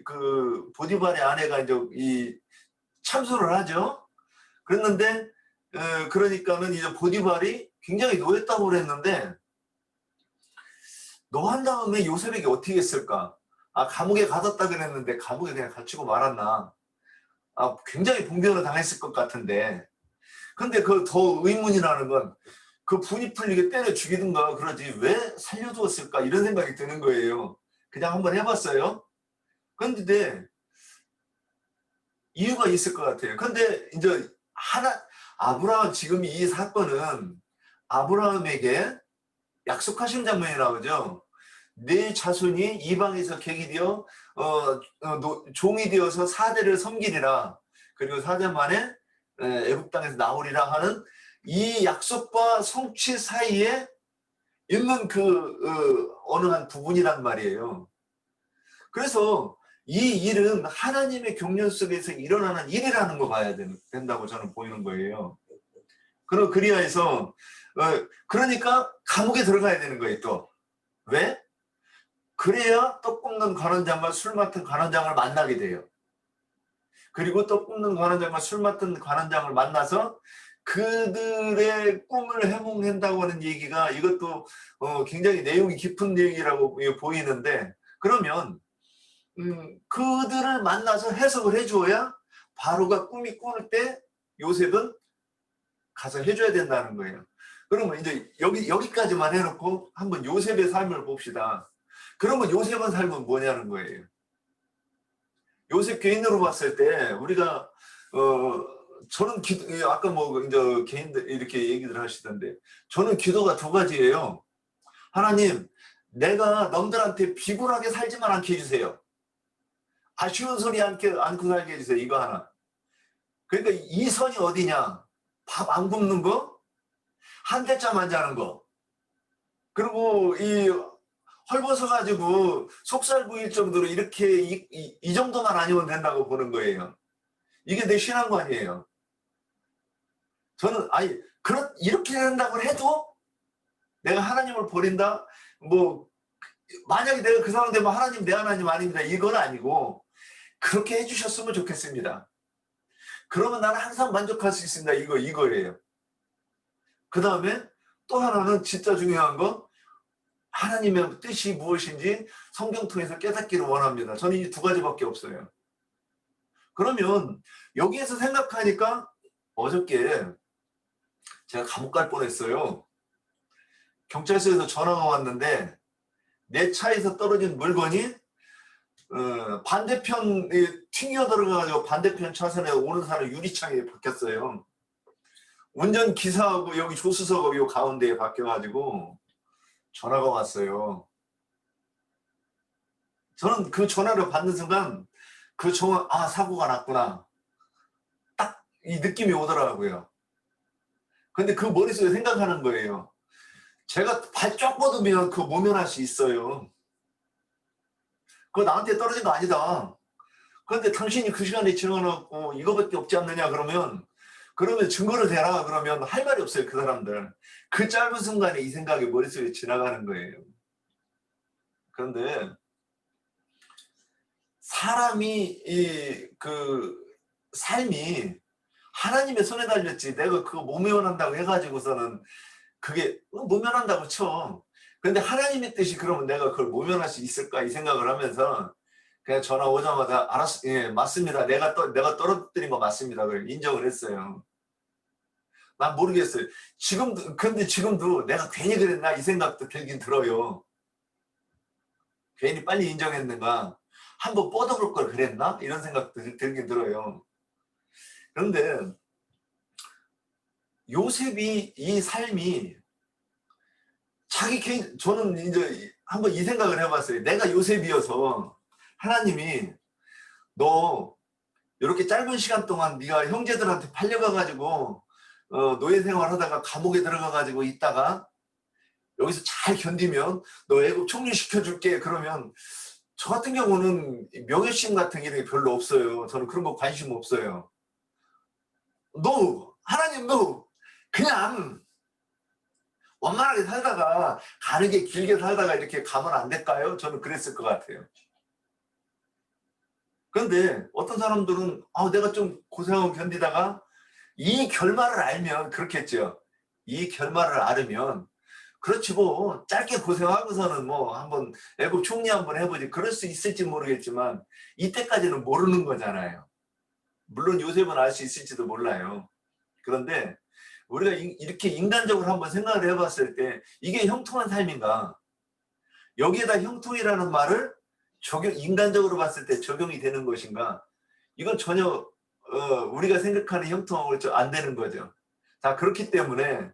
그 보디발의 아내가 이제 참소를 하죠. 그랬는데 그러니까는 이제 보디발이 굉장히 노였다고 그랬는데 노한 다음에 요셉에게 어떻게 했을까? 감옥에 가뒀다 그랬는데 감옥에 그냥 갇히고 말았나? 굉장히 봉변을 당했을 것 같은데 근데 그 더 의문이라는 건 그 분이 풀리게 때려 죽이든가 그러지 왜 살려두었을까 이런 생각이 드는 거예요. 그냥 한번 해봤어요. 그런데 이유가 있을 것 같아요. 근데 이제 아브라함 지금 이 사건은 아브라함에게 약속하신 장면이 나오죠. 내 자손이 이방에서 객이 되어 종이 되어서 4대를 섬기리라. 그리고 4대 만에 애굽 땅에서 나오리라 하는 이 약속과 성취 사이에 있는 어느 한 부분이란 말이에요. 그래서 이 일은 하나님의 경륜 속에서 일어나는 일이라는 거 봐야 된다고 저는 보이는 거예요. 그리하여서 그러니까 감옥에 들어가야 되는 거예요. 또 왜? 그래야 떡 굽는 관원장과 술 맡은 관원장을 만나게 돼요. 그리고 떡 굽는 관원장과 술 맡은 관원장을 만나서 그들의 꿈을 해몽한다고 하는 얘기가 이것도 굉장히 내용이 깊은 얘기라고 보이는데 그러면 그들을 만나서 해석을 해줘야 바로가 꿈이 꾸는 때 요셉은 가서 해줘야 된다는 거예요. 그러면 이제 여기까지만 해놓고 한번 요셉의 삶을 봅시다. 그러면 요셉의 삶은 뭐냐는 거예요. 요셉 개인으로 봤을 때 우리가 저는 아까 뭐 이제 개인들 이렇게 얘기들 하시던데 저는 기도가 두 가지예요. 하나님, 내가 넘들한테 비굴하게 살지만 않게 해주세요. 아쉬운 소리 않고 살게 해주세요. 이거 하나. 그러니까 이 선이 어디냐? 밥 안 굶는 거, 한 대잠 안 자는 거, 그리고 이 헐벗어 가지고 속살 부일 정도로 이렇게 이 정도만 아니면 된다고 보는 거예요. 이게 내 신앙관이에요. 저는 이렇게 된다고 해도 내가 하나님을 버린다? 뭐 만약에 내가 그 상황 되면 하나님 내 하나님 아닙니다. 이건 아니고 그렇게 해주셨으면 좋겠습니다. 그러면 나는 항상 만족할 수 있습니다. 이거예요. 그 다음에 또 하나는 진짜 중요한 건 하나님의 뜻이 무엇인지 성경 통해서 깨닫기를 원합니다. 저는 이 두 가지밖에 없어요. 그러면 여기에서 생각하니까 어저께 제가 감옥 갈 뻔했어요. 경찰서에서 전화가 왔는데 내 차에서 떨어진 물건이 반대편 튕겨 들어가가지고 반대편 차선에 오는 사람 유리창에 박혔어요. 운전기사하고 여기 조수석하고 요 가운데에 박혀가지고 전화가 왔어요. 저는 그 전화를 받는 순간 사고가 났구나. 딱 이 느낌이 오더라고요. 근데 그 머릿속에 생각하는 거예요. 제가 발쪽 뻗으면 그거 모면할 수 있어요. 그거 나한테 떨어진 거 아니다. 그런데 당신이 그 시간에 지나가고 이거밖에 없지 않느냐 그러면 증거를 대라 그러면 할 말이 없어요. 그 사람들. 그 짧은 순간에 이 생각이 머릿속에 지나가는 거예요. 그런데 사람이 삶이 하나님의 손에 달렸지 내가 그거 모면한다고 해가지고서는 그게 모면한다고 쳐. 근데 하나님의 뜻이 그러면 내가 그걸 모면할 수 있을까 이 생각을 하면서 그냥 전화 오자마자 알았어, 예, 맞습니다. 내가 떨어뜨린 거 맞습니다. 그걸 인정을 했어요. 난 모르겠어요. 근데 지금도 내가 괜히 그랬나 이 생각도 들긴 들어요. 괜히 빨리 인정했는가? 한번 뻗어볼 걸 그랬나? 이런 생각도 들긴 들어요. 그런데 요셉이 이 삶이 저는 이제 한번 이 생각을 해봤어요. 내가 요셉이어서 하나님이 너 이렇게 짧은 시간 동안 네가 형제들한테 팔려가가지고 노예 생활하다가 감옥에 들어가가지고 있다가 여기서 잘 견디면 너 애국 총리시켜줄게. 그러면 저 같은 경우는 명예심 같은 게 별로 없어요. 저는 그런 거 관심 없어요. 하나님도 그냥 원만하게 살다가 가는게 길게 살다가 이렇게 가면 안 될까요? 저는 그랬을 것 같아요. 그런데 어떤 사람들은 내가 좀 고생하고 견디다가 이 결말을 알면 그렇겠죠. 이 결말을 알으면 그렇지 뭐 짧게 고생하고서는 뭐 한번 애국 총리 한번 해보지 그럴 수 있을지 모르겠지만 이때까지는 모르는 거잖아요. 물론 요셉은 알 수 있을지도 몰라요. 그런데 우리가 이렇게 인간적으로 한번 생각을 해봤을 때 이게 형통한 삶인가? 여기에다 형통이라는 말을 인간적으로 봤을 때 적용이 되는 것인가? 이건 전혀 우리가 생각하는 형통하고 안 되는 거죠. 자, 그렇기 때문에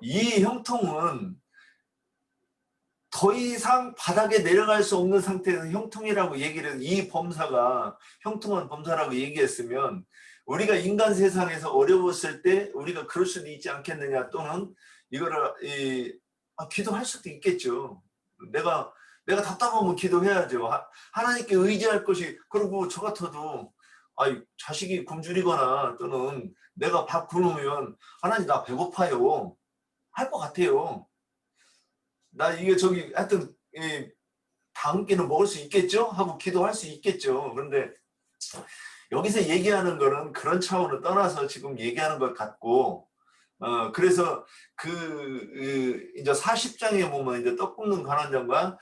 이 형통은 더 이상 바닥에 내려갈 수 없는 상태에서 형통이라고 이 범사가 형통한 범사라고 얘기했으면 우리가 인간 세상에서 어려웠을 때 우리가 그럴 수도 있지 않겠느냐 또는 이거를 기도할 수도 있겠죠. 내가 답답하면 기도해야죠. 하나님께 의지할 것이 그리고 저 같아도 자식이 굶주리거나 또는 내가 밥 굶으면 하나님 나 배고파요 할 것 같아요. 나 하여튼 다음 끼는 먹을 수 있겠죠? 하고 기도할 수 있겠죠. 그런데 여기서 얘기하는 거는 그런 차원을 떠나서 지금 얘기하는 것 같고 그래서 이제 40장에 보면 이제 떡 굽는 관원장과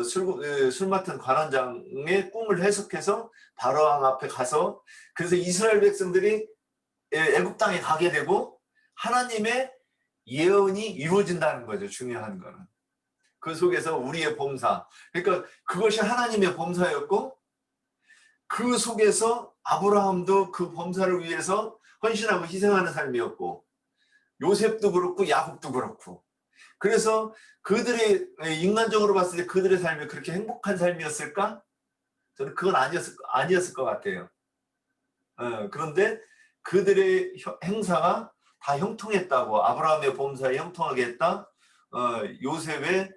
술 맡은 관원장의 꿈을 해석해서 바로왕 앞에 가서 그래서 이스라엘 백성들이 애굽 땅에 가게 되고 하나님의 예언이 이루어진다는 거죠. 중요한 거는. 그 속에서 우리의 범사. 그러니까 그것이 하나님의 범사였고 그 속에서 아브라함도 그 범사를 위해서 헌신하고 희생하는 삶이었고 요셉도 그렇고 야곱도 그렇고 그래서 그들의 인간적으로 봤을 때 그들의 삶이 그렇게 행복한 삶이었을까? 저는 그건 아니었을 것 같아요. 그런데 그들의 행사가 다 형통했다고 아브라함의 범사에 형통하게 했다. 요셉의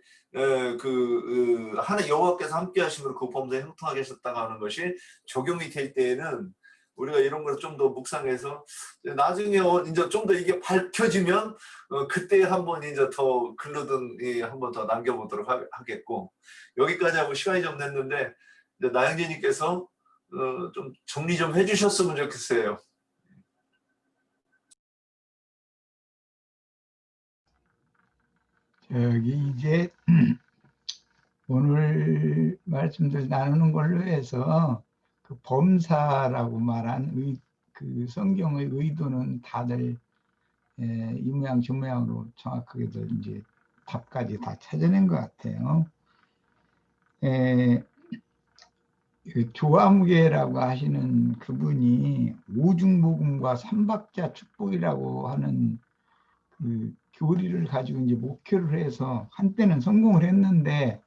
하나 여호와께서 함께 하심으로 그 범사에 형통하게 하셨다고 하는 것이 적용이 될 때에는 우리가 이런 걸 좀 더 묵상해서 나중에 이제 좀 더 이게 밝혀지면 그때 한번 이제 더 글로든 한번 더 남겨보도록 하겠고 여기까지 하고 시간이 좀 됐는데 이제 나영재님께서 좀 정리 좀 해주셨으면 좋겠어요. 저기 이제 오늘 말씀들 나누는 걸로 해서 그 범사라고 말한 그 성경의 의도는 다들 이 모양 저 모양으로 정확하게도 이제 답까지 다 찾아낸 것 같아요. 그 조아무개라고 하시는 그분이 오중복음과 삼박자 축복이라고 하는 그 교리를 가지고 이제 목회를 해서 한때는 성공을 했는데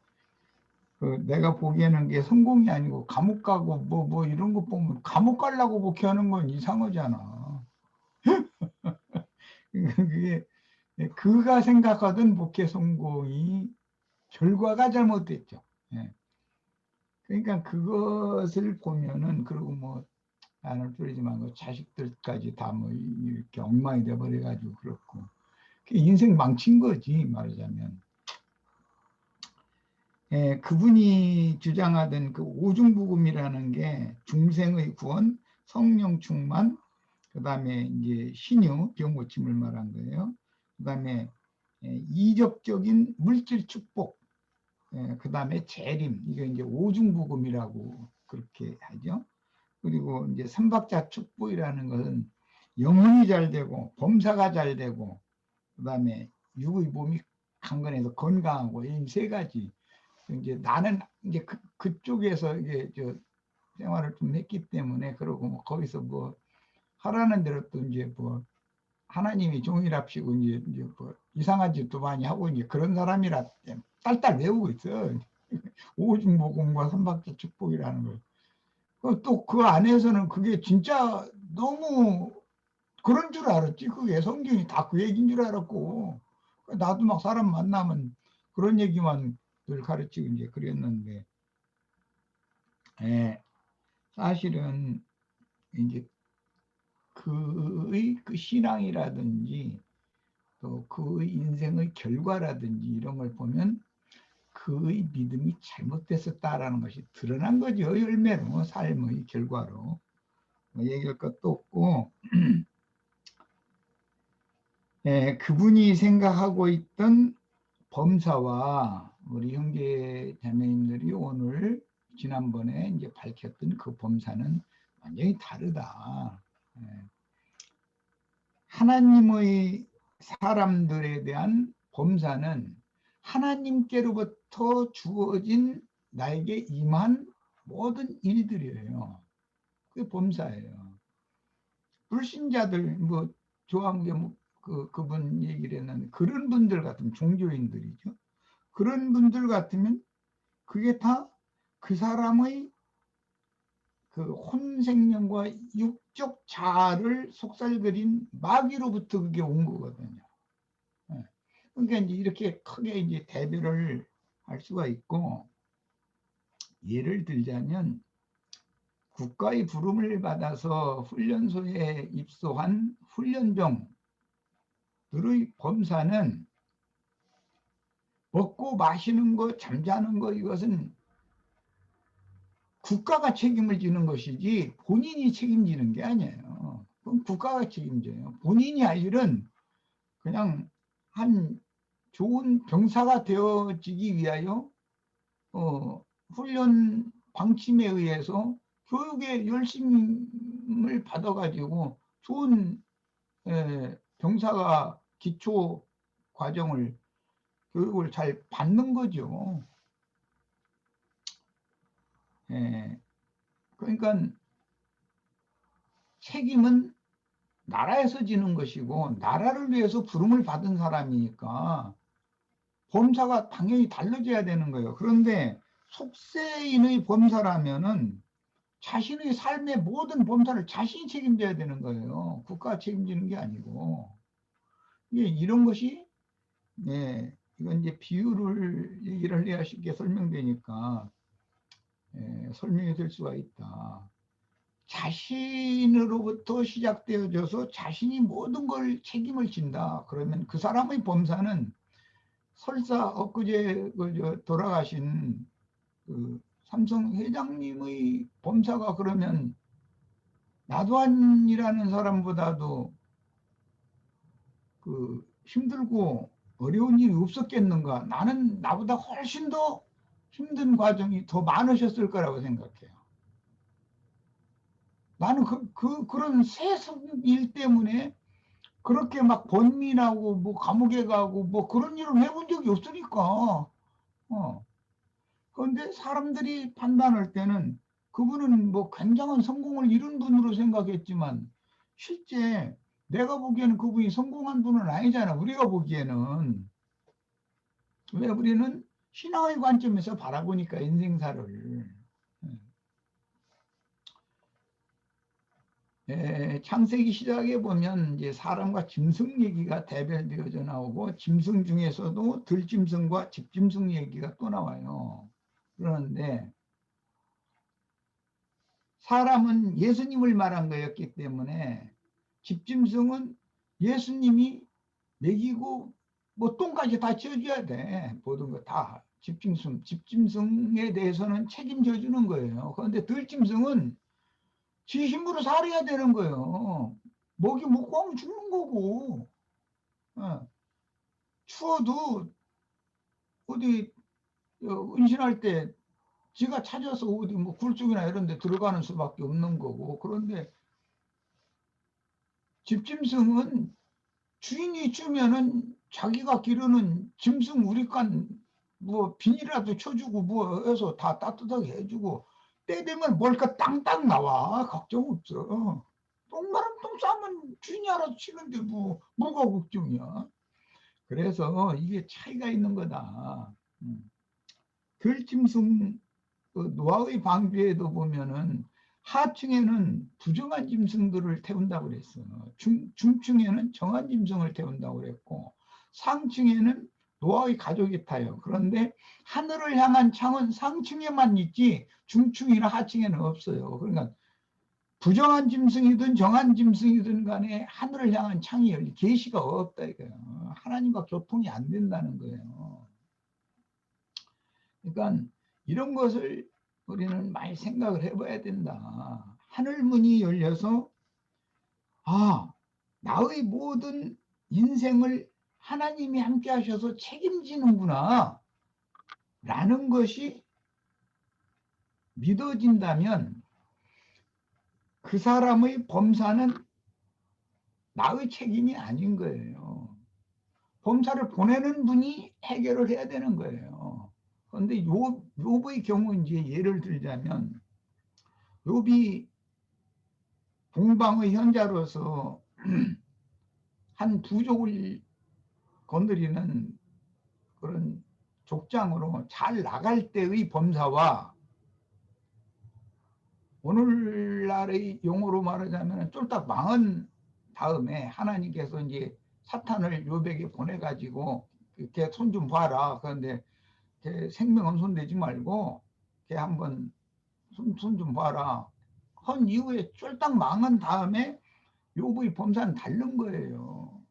내가 보기에는 그게 성공이 아니고 감옥 가고 뭐 이런 거 보면 감옥 가려고 목회하는 건 이상하잖아. 그게 그가 생각하던 목회 성공이 결과가 잘못됐죠. 그러니까 그것을 보면은 그리고 뭐 나는 그러지만 그 자식들까지 다 뭐 이렇게 엉망이 돼버려 가지고 그렇고 인생 망친 거지 말하자면. 그분이 주장하던 그 오중복음이라는 게 중생의 구원, 성령 충만, 그 다음에 이제 신유, 병 고침을 말한 거예요. 그 다음에 이적적인 물질 축복, 그 다음에 재림, 이게 이제 오중복음이라고 그렇게 하죠. 그리고 이제 삼박자 축복이라는 것은 영혼이 잘 되고, 범사가 잘 되고, 그 다음에 육의 몸이 강건해서 건강하고, 이 세 가지. 이제 나는 이제 그쪽에서 이제 생활을 좀 했기 때문에 그러고 뭐 거기서 뭐 하라는 대로 또 이제 뭐 하나님이 종일합시고 이제 뭐 이상한 짓도 많이 하고 이제 그런 사람이라 딸딸 외우고 있어. 오중복음과 삼박자 축복이라는 걸. 또 그 안에서는 그게 진짜 너무 그런 줄 알았지. 그게 성경이 다 그 얘기인 줄 알았고 나도 막 사람 만나면 그런 얘기만 늘 가르치고 이제 그랬는데, 사실은 이제 그의 그 신앙이라든지 또 그의 인생의 결과라든지 이런 걸 보면 그의 믿음이 잘못됐었다라는 것이 드러난 거죠. 열매로, 삶의 결과로. 뭐 얘기할 것도 없고, 그분이 생각하고 있던 범사와 우리 형제 자매님들이 오늘 지난번에 이제 밝혔던 그 범사는 완전히 다르다. 하나님의 사람들에 대한 범사는 하나님께로부터 주어진 나에게 임한 모든 일들이에요. 그게 범사예요. 불신자들 뭐 조항계 그분 얘기를 했는데 그런 분들 같으면 종교인들이죠. 그런 분들 같으면 그게 다 그 사람의 그 혼생명과 육적 자아를 속살거린 마귀로부터 그게 온 거거든요. 그러니까 이제 이렇게 크게 이제 대별을 할 수가 있고, 예를 들자면 국가의 부름을 받아서 훈련소에 입소한 훈련병들의 범사는 먹고 마시는 거, 잠자는 거, 이것은 국가가 책임을 지는 것이지 본인이 책임지는 게 아니에요. 그건 국가가 책임져요. 본인이 할 일은 그냥 한 좋은 병사가 되어지기 위하여 훈련 방침에 의해서 교육에 열심을 받아가지고 좋은 병사가 기초 과정을 교육을 잘 받는 거죠. 예. 그러니까 책임은 나라에서 지는 것이고 나라를 위해서 부름을 받은 사람이니까 범사가 당연히 달라져야 되는 거예요. 그런데 속세인의 범사라면은 자신의 삶의 모든 범사를 자신이 책임져야 되는 거예요. 국가가 책임지는 게 아니고. 이런 것이, 네, 이건 이제 비유를 얘기를 해야 쉽게 설명되니까, 설명이 될 수가 있다. 자신으로부터 시작되어져서 자신이 모든 걸 책임을 진다. 그러면 그 사람의 범사는 설사 엊그제 돌아가신 그 삼성 회장님의 범사가 그러면 나도한이라는 사람보다도 그 힘들고 어려운 일이 없었겠는가? 나는 나보다 훨씬 더 힘든 과정이 더 많으셨을 거라고 생각해요. 나는 그런 세습 일 때문에 그렇게 막 번민하고 뭐 감옥에 가고 뭐 그런 일을 해본 적이 없으니까. 그런데 사람들이 판단할 때는 그분은 뭐 굉장한 성공을 이룬 분으로 생각했지만 실제 내가 보기에는 그분이 성공한 분은 아니잖아. 우리가 보기에는. 왜 우리는 신앙의 관점에서 바라보니까 인생사를. 창세기 시작에 보면 이제 사람과 짐승 얘기가 대별되어져 나오고 짐승 중에서도 들짐승과 집짐승 얘기가 또 나와요. 그런데 사람은 예수님을 말한 거였기 때문에 집짐승은 예수님이 먹이고 뭐 똥까지 다 지어줘야 돼. 모든 거 다. 집짐승에 대해서는 책임져 주는 거예요. 그런데 들짐승은 지 힘으로 살아야 되는 거예요. 먹이 먹고 하면 죽는 거고. 추워도 어디 은신할 때 지가 찾아서 어디 뭐 굴뚝이나 이런 데 들어가는 수밖에 없는 거고. 그런데 집짐승은 주인이 주면은 자기가 기르는 짐승 우리간 뭐 비닐이라도 쳐주고 뭐 해서 다 따뜻하게 해주고 때 되면 뭘까 땅땅 나와. 걱정 없어. 똥마름 똥 싸면 주인이 알아서 치는데 뭐가 걱정이야. 그래서 이게 차이가 있는 거다. 들짐승 노아의 방주에도 보면은 하층에는 부정한 짐승들을 태운다고 그랬어. 중층에는 정한 짐승을 태운다고 그랬고 상층에는 노아의 가족이 타요. 그런데 하늘을 향한 창은 상층에만 있지 중층이나 하층에는 없어요. 그러니까 부정한 짐승이든 정한 짐승이든 간에 하늘을 향한 창이 열리 계시가 없다 이거예요. 하나님과 교통이 안 된다는 거예요. 그러니까 이런 것을 우리는 많이 생각을 해봐야 된다. 하늘문이 열려서 나의 모든 인생을 하나님이 함께 하셔서 책임지는구나 라는 것이 믿어진다면 그 사람의 범사는 나의 책임이 아닌 거예요. 범사를 보내는 분이 해결을 해야 되는 거예요. 그런데 욥의 경우 이제 예를 들자면 욥이 동방의 현자로서 한 부족을 건드리는 그런 족장으로 잘 나갈 때의 범사와 오늘날의 용어로 말하자면 쫄딱 망한 다음에 하나님께서 이제 사탄을 욥에게 보내가지고 걔 손 좀 봐라. 그런데 걔 생명은 손대지 말고 걔 한번 손 좀 봐라. 한 이후에 쫄딱 망한 다음에 욥의 범사는 다른 거예요.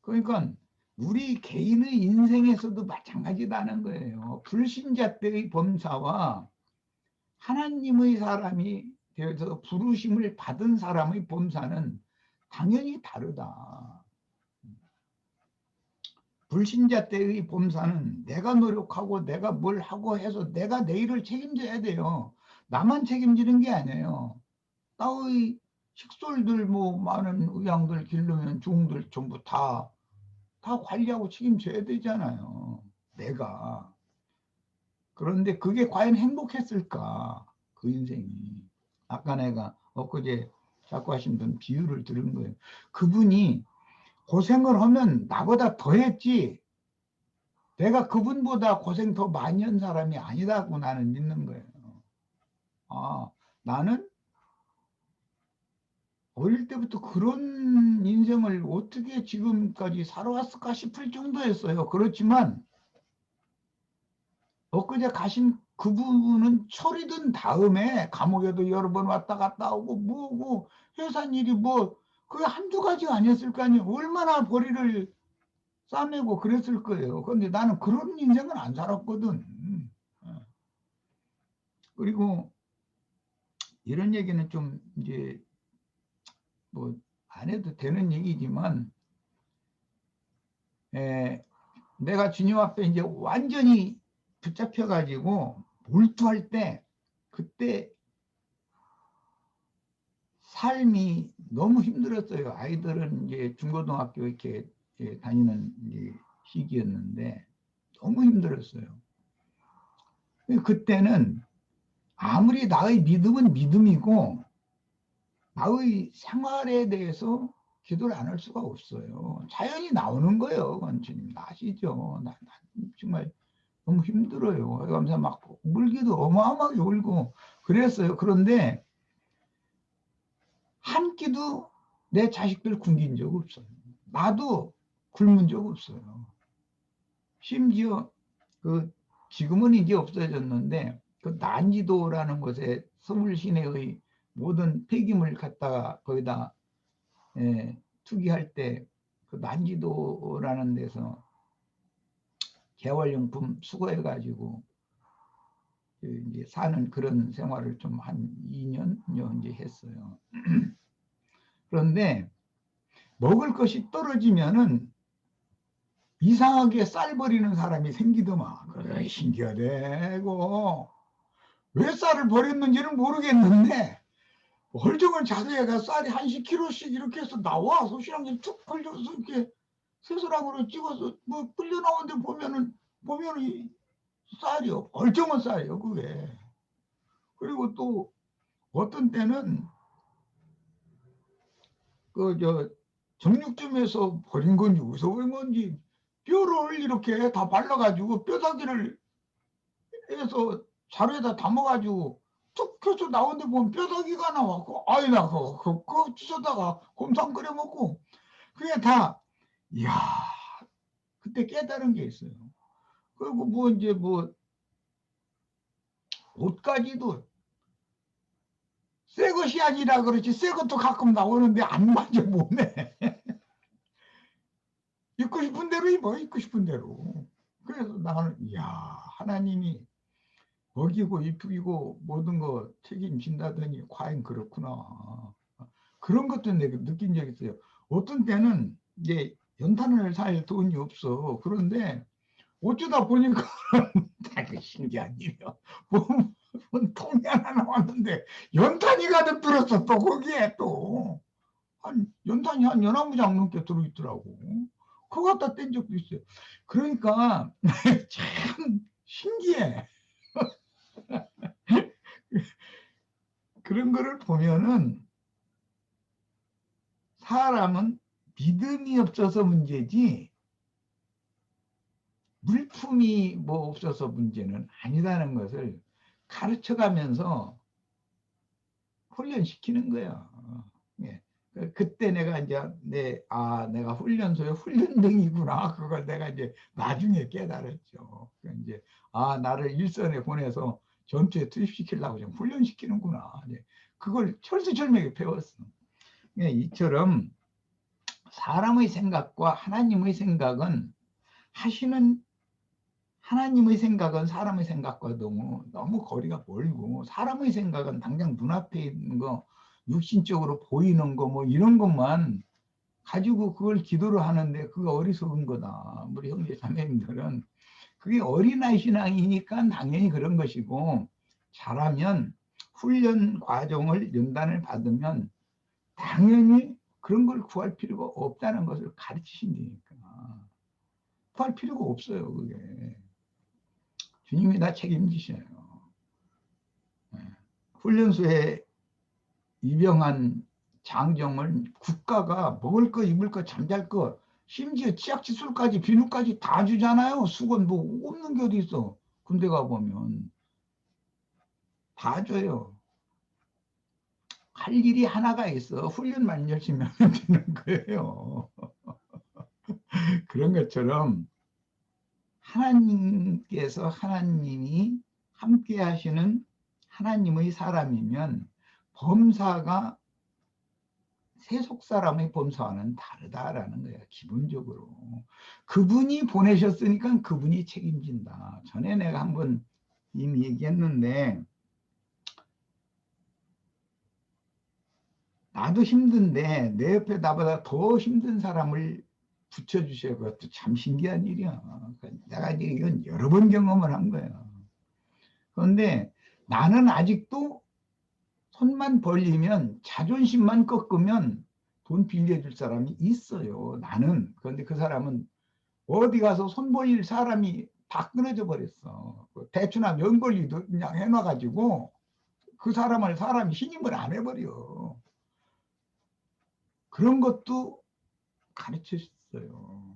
그러니까 우리 개인의 인생에서도 마찬가지다는 거예요. 불신자 때의 범사와 하나님의 사람이 되어서 부르심을 받은 사람의 범사는 당연히 다르다. 불신자 때의 범사는 내가 노력하고 내가 뭘 하고 해서 내가 내일을 책임져야 돼요. 나만 책임지는 게 아니에요. 나의 식솔들 뭐 많은 의향들 기르면 종들 전부 다 다 관리하고 책임져야 되잖아요. 내가. 그런데 그게 과연 행복했을까? 그 인생이. 아까 내가 엊그제 작고하신 분 비유를 들은 거예요. 그분이 고생을 하면 나보다 더 했지 내가 그분보다 고생 더 많이 한 사람이 아니다고 나는 믿는 거예요. 아, 나는 어릴 때부터 그런 인생을 어떻게 지금까지 살아왔을까 싶을 정도였어요. 그렇지만 엊그제 가신 그분은 처리된 다음에 감옥에도 여러 번 왔다 갔다 오고 뭐고 회사 일이 뭐 그게 한두 가지가 아니었을 거 아니에요. 얼마나 벌이를 싸매고 그랬을 거예요. 그런데 나는 그런 인생은 안 살았거든. 그리고 이런 얘기는 좀 이제 뭐 안 해도 되는 얘기지만 내가 주님 앞에 이제 완전히 붙잡혀 가지고 몰두할 때 그때 삶이 너무 힘들었어요. 아이들은 이제 중고등학교 이렇게 다니는 이제 시기였는데 너무 힘들었어요. 그때는 아무리 나의 믿음은 믿음이고 나의 생활에 대해서 기도를 안 할 수가 없어요. 자연히 나오는 거예요. 주님 아시죠? 나 정말 너무 힘들어요. 그러면서 막 울기도 어마어마하게 울고 그랬어요. 그런데 한 끼도 내 자식들 굶긴 적 없어요. 나도 굶은 적 없어요. 심지어 그 지금은 이제 없어졌는데 그 난지도라는 곳에 서울 시내의 모든 폐기물 갖다가 거기다 투기할 때 그 난지도라는 데서 재활용품 수거해가지고 이제 사는 그런 생활을 좀 한 2년 이제 했어요. 그런데 먹을 것이 떨어지면은 이상하게 쌀 버리는 사람이 생기더만. 그래, 신기하대고. 왜 쌀을 버렸는지는 모르겠는데 헐정을 자세히 가 쌀이 한 10kg씩 이렇게 해서 나와. 소시랑이 툭 벌려서 이렇게 새소랑으로 찍어서 뭐 끌려 나오는데 보면은 쌀이요. 얼쩡한 쌀이요, 그게. 그리고 또 어떤 때는 정육점에서 버린 건지 어디서 버린 건지 뼈를 이렇게 다 발라가지고 뼈다귀를 해서 자루에다 담아가지고 툭 해서 나오는데 보면 뼈다귀가 나와. 아이 나 그거 찢어다가 곰탕 끓여 먹고 그게 다 이야 그때 깨달은 게 있어요. 그리고 뭐 이제 뭐 옷까지도 새 것이 아니라 그렇지 새 것도 가끔 나오는데 안 맞아 몸에. 입고 싶은 대로 입어 입고 싶은 대로. 그래서 나는 이야 하나님이 먹이고 입히고 모든 거 책임진다더니 과연 그렇구나. 그런 것도 내가 느낀 적이 있어요. 어떤 때는 이제 연탄을 살 돈이 없어. 그런데 어쩌다 보니까 되게 신기한 일이야. 통이 하나 나왔는데 연탄이 가득 들었어. 또 거기에 또 연탄이 한 연안무장 넘게 들어있더라고. 그거 갖다 뗀 적도 있어요. 그러니까 참 신기해. 그런 거를 보면은 사람은 믿음이 없어서 문제지 물품이 뭐 없어서 문제는 아니다는 것을 가르쳐가면서 훈련시키는 거예요. 예. 그때 내가 이제 내가 훈련소의 훈련등이구나. 그걸 내가 이제 나중에 깨달았죠. 이제 나를 일선에 보내서 전투에 투입시키려고 좀 훈련시키는구나. 그걸 철수철미하게 배웠어. 이처럼 사람의 생각과 하나님의 생각은 하나님의 생각은 사람의 생각과 너무 거리가 멀고 사람의 생각은 당장 눈앞에 있는 거 육신적으로 보이는 거 뭐 이런 것만 가지고 그걸 기도를 하는데 그거 어리석은 거다. 우리 형제 자매님들은 그게 어린아이 신앙이니까 당연히 그런 것이고 잘하면 훈련 과정을 연단을 받으면 당연히 그런 걸 구할 필요가 없다는 것을 가르치신다니까. 할 필요가 없어요. 그게 주님이 다 책임지셔요. 훈련소에 입영한 장정을 국가가 먹을 거, 입을 거, 잠잘 거, 심지어 치약칫솔까지 비누까지 다 주잖아요. 수건 뭐 없는 게 어디 있어. 군대 가보면 다 줘요. 할 일이 하나가 있어. 훈련만 열심히 하면 되는 거예요. 그런 것처럼 하나님께서 하나님이 함께 하시는 하나님의 사람이면 범사가 세속 사람의 범사와는 다르다라는 거예요. 기본적으로. 그분이 보내셨으니까 그분이 책임진다. 전에 내가 한번 이미 얘기했는데 나도 힘든데 내 옆에 나보다 더 힘든 사람을 붙여주셔야 그것도 참 신기한 일이야. 내가 이건 여러 번 경험을 한 거예요. 그런데 나는 아직도 손만 벌리면 자존심만 꺾으면 돈 빌려줄 사람이 있어요. 나는. 그런데 그 사람은 어디 가서 손 벌릴 사람이 다 끊어져 버렸어. 대추나 면벌리도 그냥 해놔가지고 그 사람이 신임을 안 해버려. 그런 것도 가르쳤어요.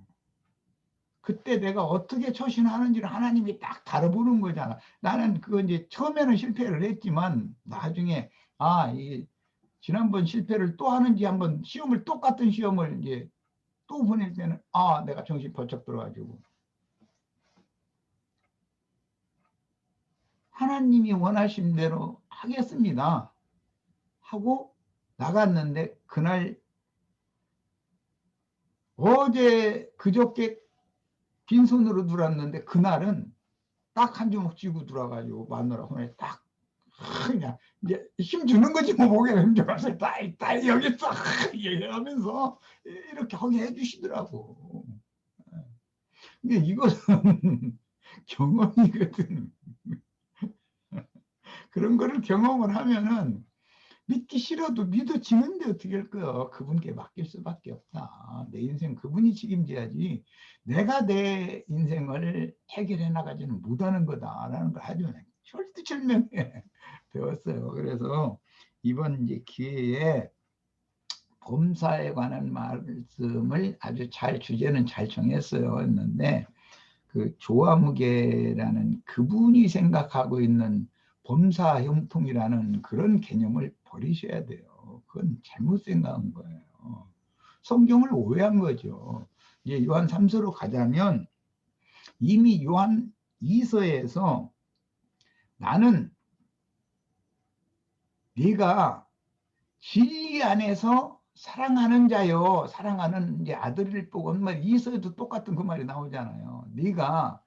그때 내가 어떻게 처신하는지를 하나님이 딱 다뤄보는 거잖아. 나는 그거 이제 처음에는 실패를 했지만 나중에 이 지난번 실패를 또 하는지 한번 시험을 똑같은 시험을 이제 또 보낼 때는 내가 정신 번쩍 들어가지고 하나님이 원하신 대로 하겠습니다 하고 나갔는데 그날 어제 그저께 빈손으로 들어왔는데 그날은 딱 한 주먹 쥐고 들어와가지고 마누라 혼에 딱 그냥 이제 힘 주는 거지 뭐 목에 힘 줘서 딸 여기 있어 하면서 이렇게 하게 해주시더라고. 근데 이것은 경험이거든. 그런 거를 경험을 하면은 믿기 싫어도 믿어지는데 어떻게 할 거야. 그분께 맡길 수밖에 없다. 내 인생 그분이 책임져야지 내가 내 인생을 해결해 나가지는 못하는 거다라는 걸 아주 철두철미하게 배웠어요. 그래서 이번 이제 기회에 범사에 관한 말씀을 아주 주제는 잘 정했어요. 했는데 그 조화무게라는 그분이 생각하고 있는 범사 형통이라는 그런 개념을 버리셔야 돼요. 그건 잘못 생각한 거예요. 성경을 오해한 거죠. 이제 요한 3서로 가자면 이미 요한 2서에서 나는 네가 진리 안에서 사랑하는 자요. 사랑하는 이제 아들을 보고 한 말 2서에도 똑같은 그 말이 나오잖아요. 네가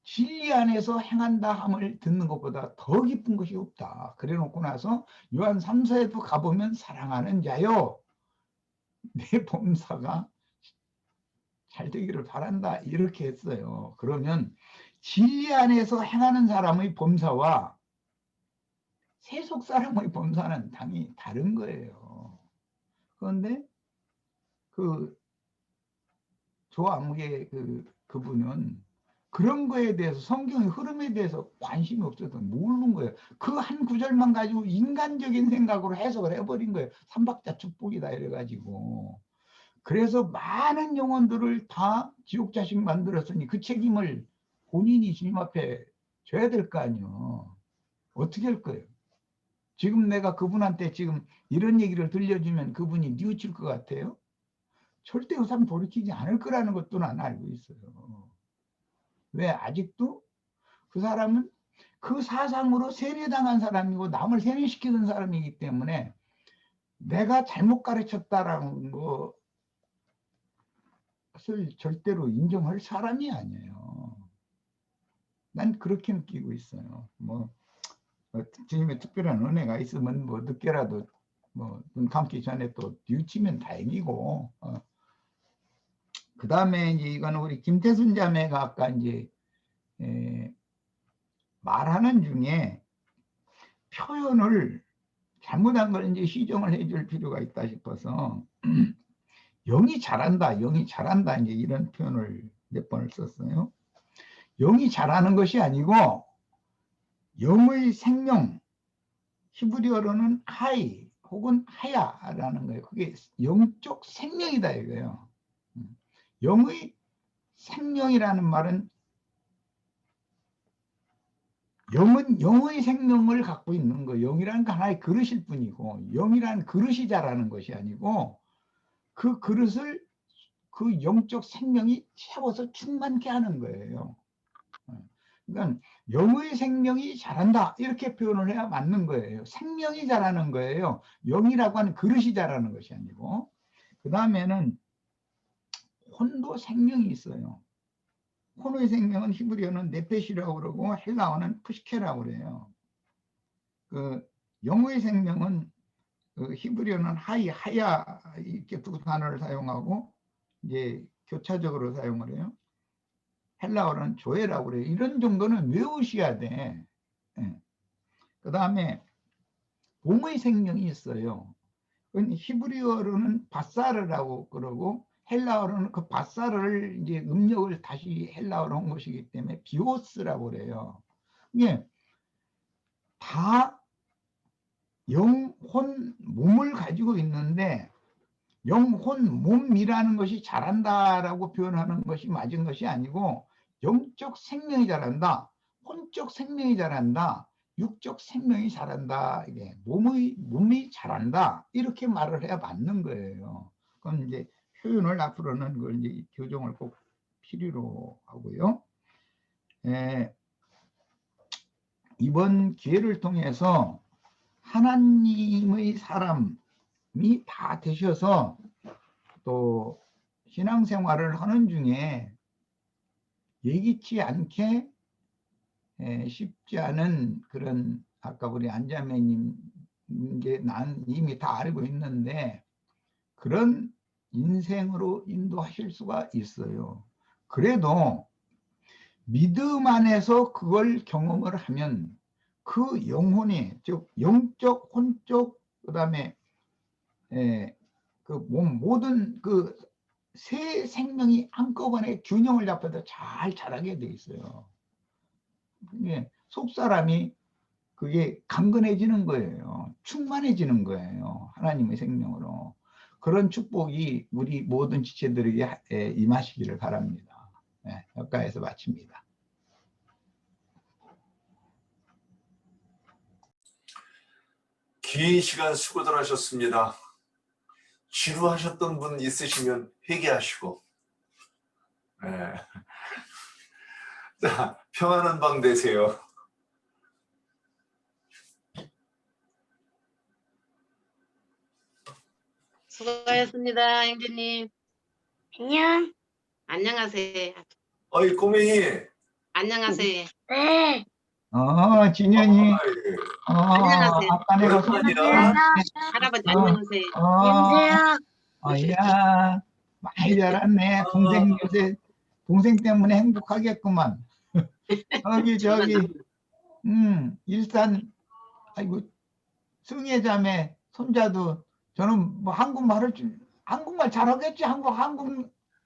진리 안에서 행한다 함을 듣는 것보다 더 기쁜 것이 없다. 그래 놓고 나서 요한 3서에도 가보면 사랑하는 자요. 내 범사가 잘 되기를 바란다. 이렇게 했어요. 그러면 진리 안에서 행하는 사람의 범사와 세속 사람의 범사는 당연히 다른 거예요. 그런데 그 조아무개 그분은 그런 거에 대해서 성경의 흐름에 대해서 관심이 없어서 모르는 거예요. 그 한 구절만 가지고 인간적인 생각으로 해석을 해버린 거예요. 삼박자 축복이다 이래가지고. 그래서 많은 영혼들을 다 지옥 자식 만들었으니 그 책임을 본인이 주님 앞에 져야 될 거 아니에요. 어떻게 할 거예요? 지금 내가 그분한테 지금 이런 얘기를 들려주면 그분이 뉘우칠 것 같아요? 절대 그 사람 돌이키지 않을 거라는 것도 난 알고 있어요. 왜? 아직도 그 사람은 그 사상으로 세뇌당한 사람이고 남을 세뇌시키는 사람이기 때문에 내가 잘못 가르쳤다라는 것을 절대로 인정할 사람이 아니에요. 난 그렇게 느끼고 있어요. 주님의 특별한 은혜가 있으면 늦게라도 눈 감기 전에 또 뉘우치면 다행이고, 그 다음에 이제 이거는 우리 김태순 자매가 아까 이제 말하는 중에 표현을 잘못한 걸 이제 시정을 해줄 필요가 있다 싶어서 영이 잘한다 이제 이런 표현을 몇 번을 썼어요. 영이 자라는 것이 아니고 영의 생명, 히브리어로는 하이 혹은 하야라는 거예요. 그게 영적 생명이다 이거예요. 영의 생명이라는 말은 영은 영의 생명을 갖고 있는 거예요. 영이라는 건 하나의 그릇일 뿐이고, 영이라는 그릇이 자라는 것이 아니고, 그 그릇을 그 영적 생명이 채워서 충만케 하는 거예요. 그러니까 영의 생명이 자란다 이렇게 표현을 해야 맞는 거예요. 생명이 자라는 거예요. 영이라고 하는 그릇이 자라는 것이 아니고. 그 다음에는 혼도 생명이 있어요. 혼의 생명은 히브리어는 네페시라고 그러고 헬라어는 푸시케라고 그래요. 그 영의 생명은 그 히브리어는 하이, 하야 이렇게 두 단어를 사용하고 이제 교차적으로 사용을 해요. 헬라어는 조에라고 그래요. 이런 정도는 외우셔야 돼. 그 다음에 몸의 생명이 있어요. 히브리어로는 바사르라고 그러고 헬라어로는 그 바사르를 이제 음력을 다시 헬라어로 한 것이기 때문에 비오스라고 그래요. 이게 다 영혼 몸을 가지고 있는데 영혼 몸이라는 것이 자란다라고 표현하는 것이 맞은 것이 아니고 영적 생명이 자란다, 혼적 생명이 자란다, 육적 생명이 자란다, 이게 몸이 자란다 이렇게 말을 해야 맞는 거예요. 그건 이제 표현을 앞으로는 그걸 이제 교정을 꼭 필요로 하고요. 이번 기회를 통해서 하나님의 사람이 다 되셔서 또 신앙생활을 하는 중에 예기치 않게 쉽지 않은 그런 아까 우리 안자매님 이제 난 이미 다 알고 있는데 그런 인생으로 인도하실 수가 있어요. 그래도 믿음 안에서 그걸 경험을 하면 그 영혼이 즉 영적 혼적 그다음에 그 몸 모든 그 세 생명이 한꺼번에 균형을 잡아서 잘 자라게 돼 있어요. 속 사람이 그게 강건해지는 거예요. 충만해지는 거예요. 하나님의 생명으로. 그런 축복이 우리 모든 지체들에게 임하시기를 바랍니다. 네, 여기까지에서 마칩니다. 긴 시간 수고들 하셨습니다. 지루하셨던 분 있으시면 회개하시고, 네. 자, 평안한 밤 되세요. 수고하셨습니다, 형제님. 안녕. 안녕하세요. 어이, 꼬맹이. 안녕하세요. 네. 진현이. 안녕하세요. 아까 내가 오랜만이야. 할아버지 어. 안녕하세요. 안녕하세요. 야, 많이 자랐네. 동생 요새 동생 때문에 행복하겠구만. 저기, 일산, 아이고, 승혜자매 손자도 저는 뭐 한국말 잘하겠지.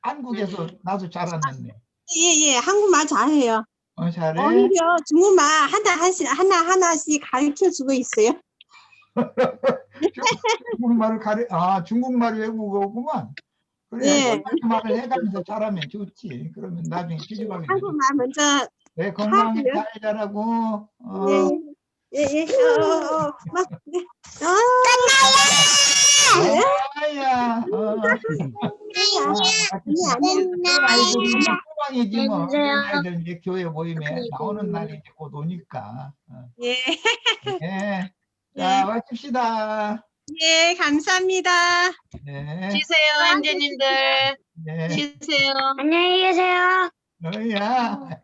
한국에서 나도 자랐는데. 예, 한국말 잘해요. 잘해. 오히려 중국말 하나씩 가르쳐 주고 있어요. 중국말 외국어구만. 그래, 예. 말을 해가면서 잘하면 좋지. 그러면 나중에 시집가게 되지. 한국말 먼저 네, 건강히 하고요. 잘 자라고. 예. 아야. 소망이지 뭐. 아이들 이제 교회 모임에 나오는 날이 이제 곧 오니까. 예. 네. 자, 마칩시다. 예, 감사합니다. 네. 쉬세요, 형제님들. 네. 쉬세요. 안녕히 계세요. 야.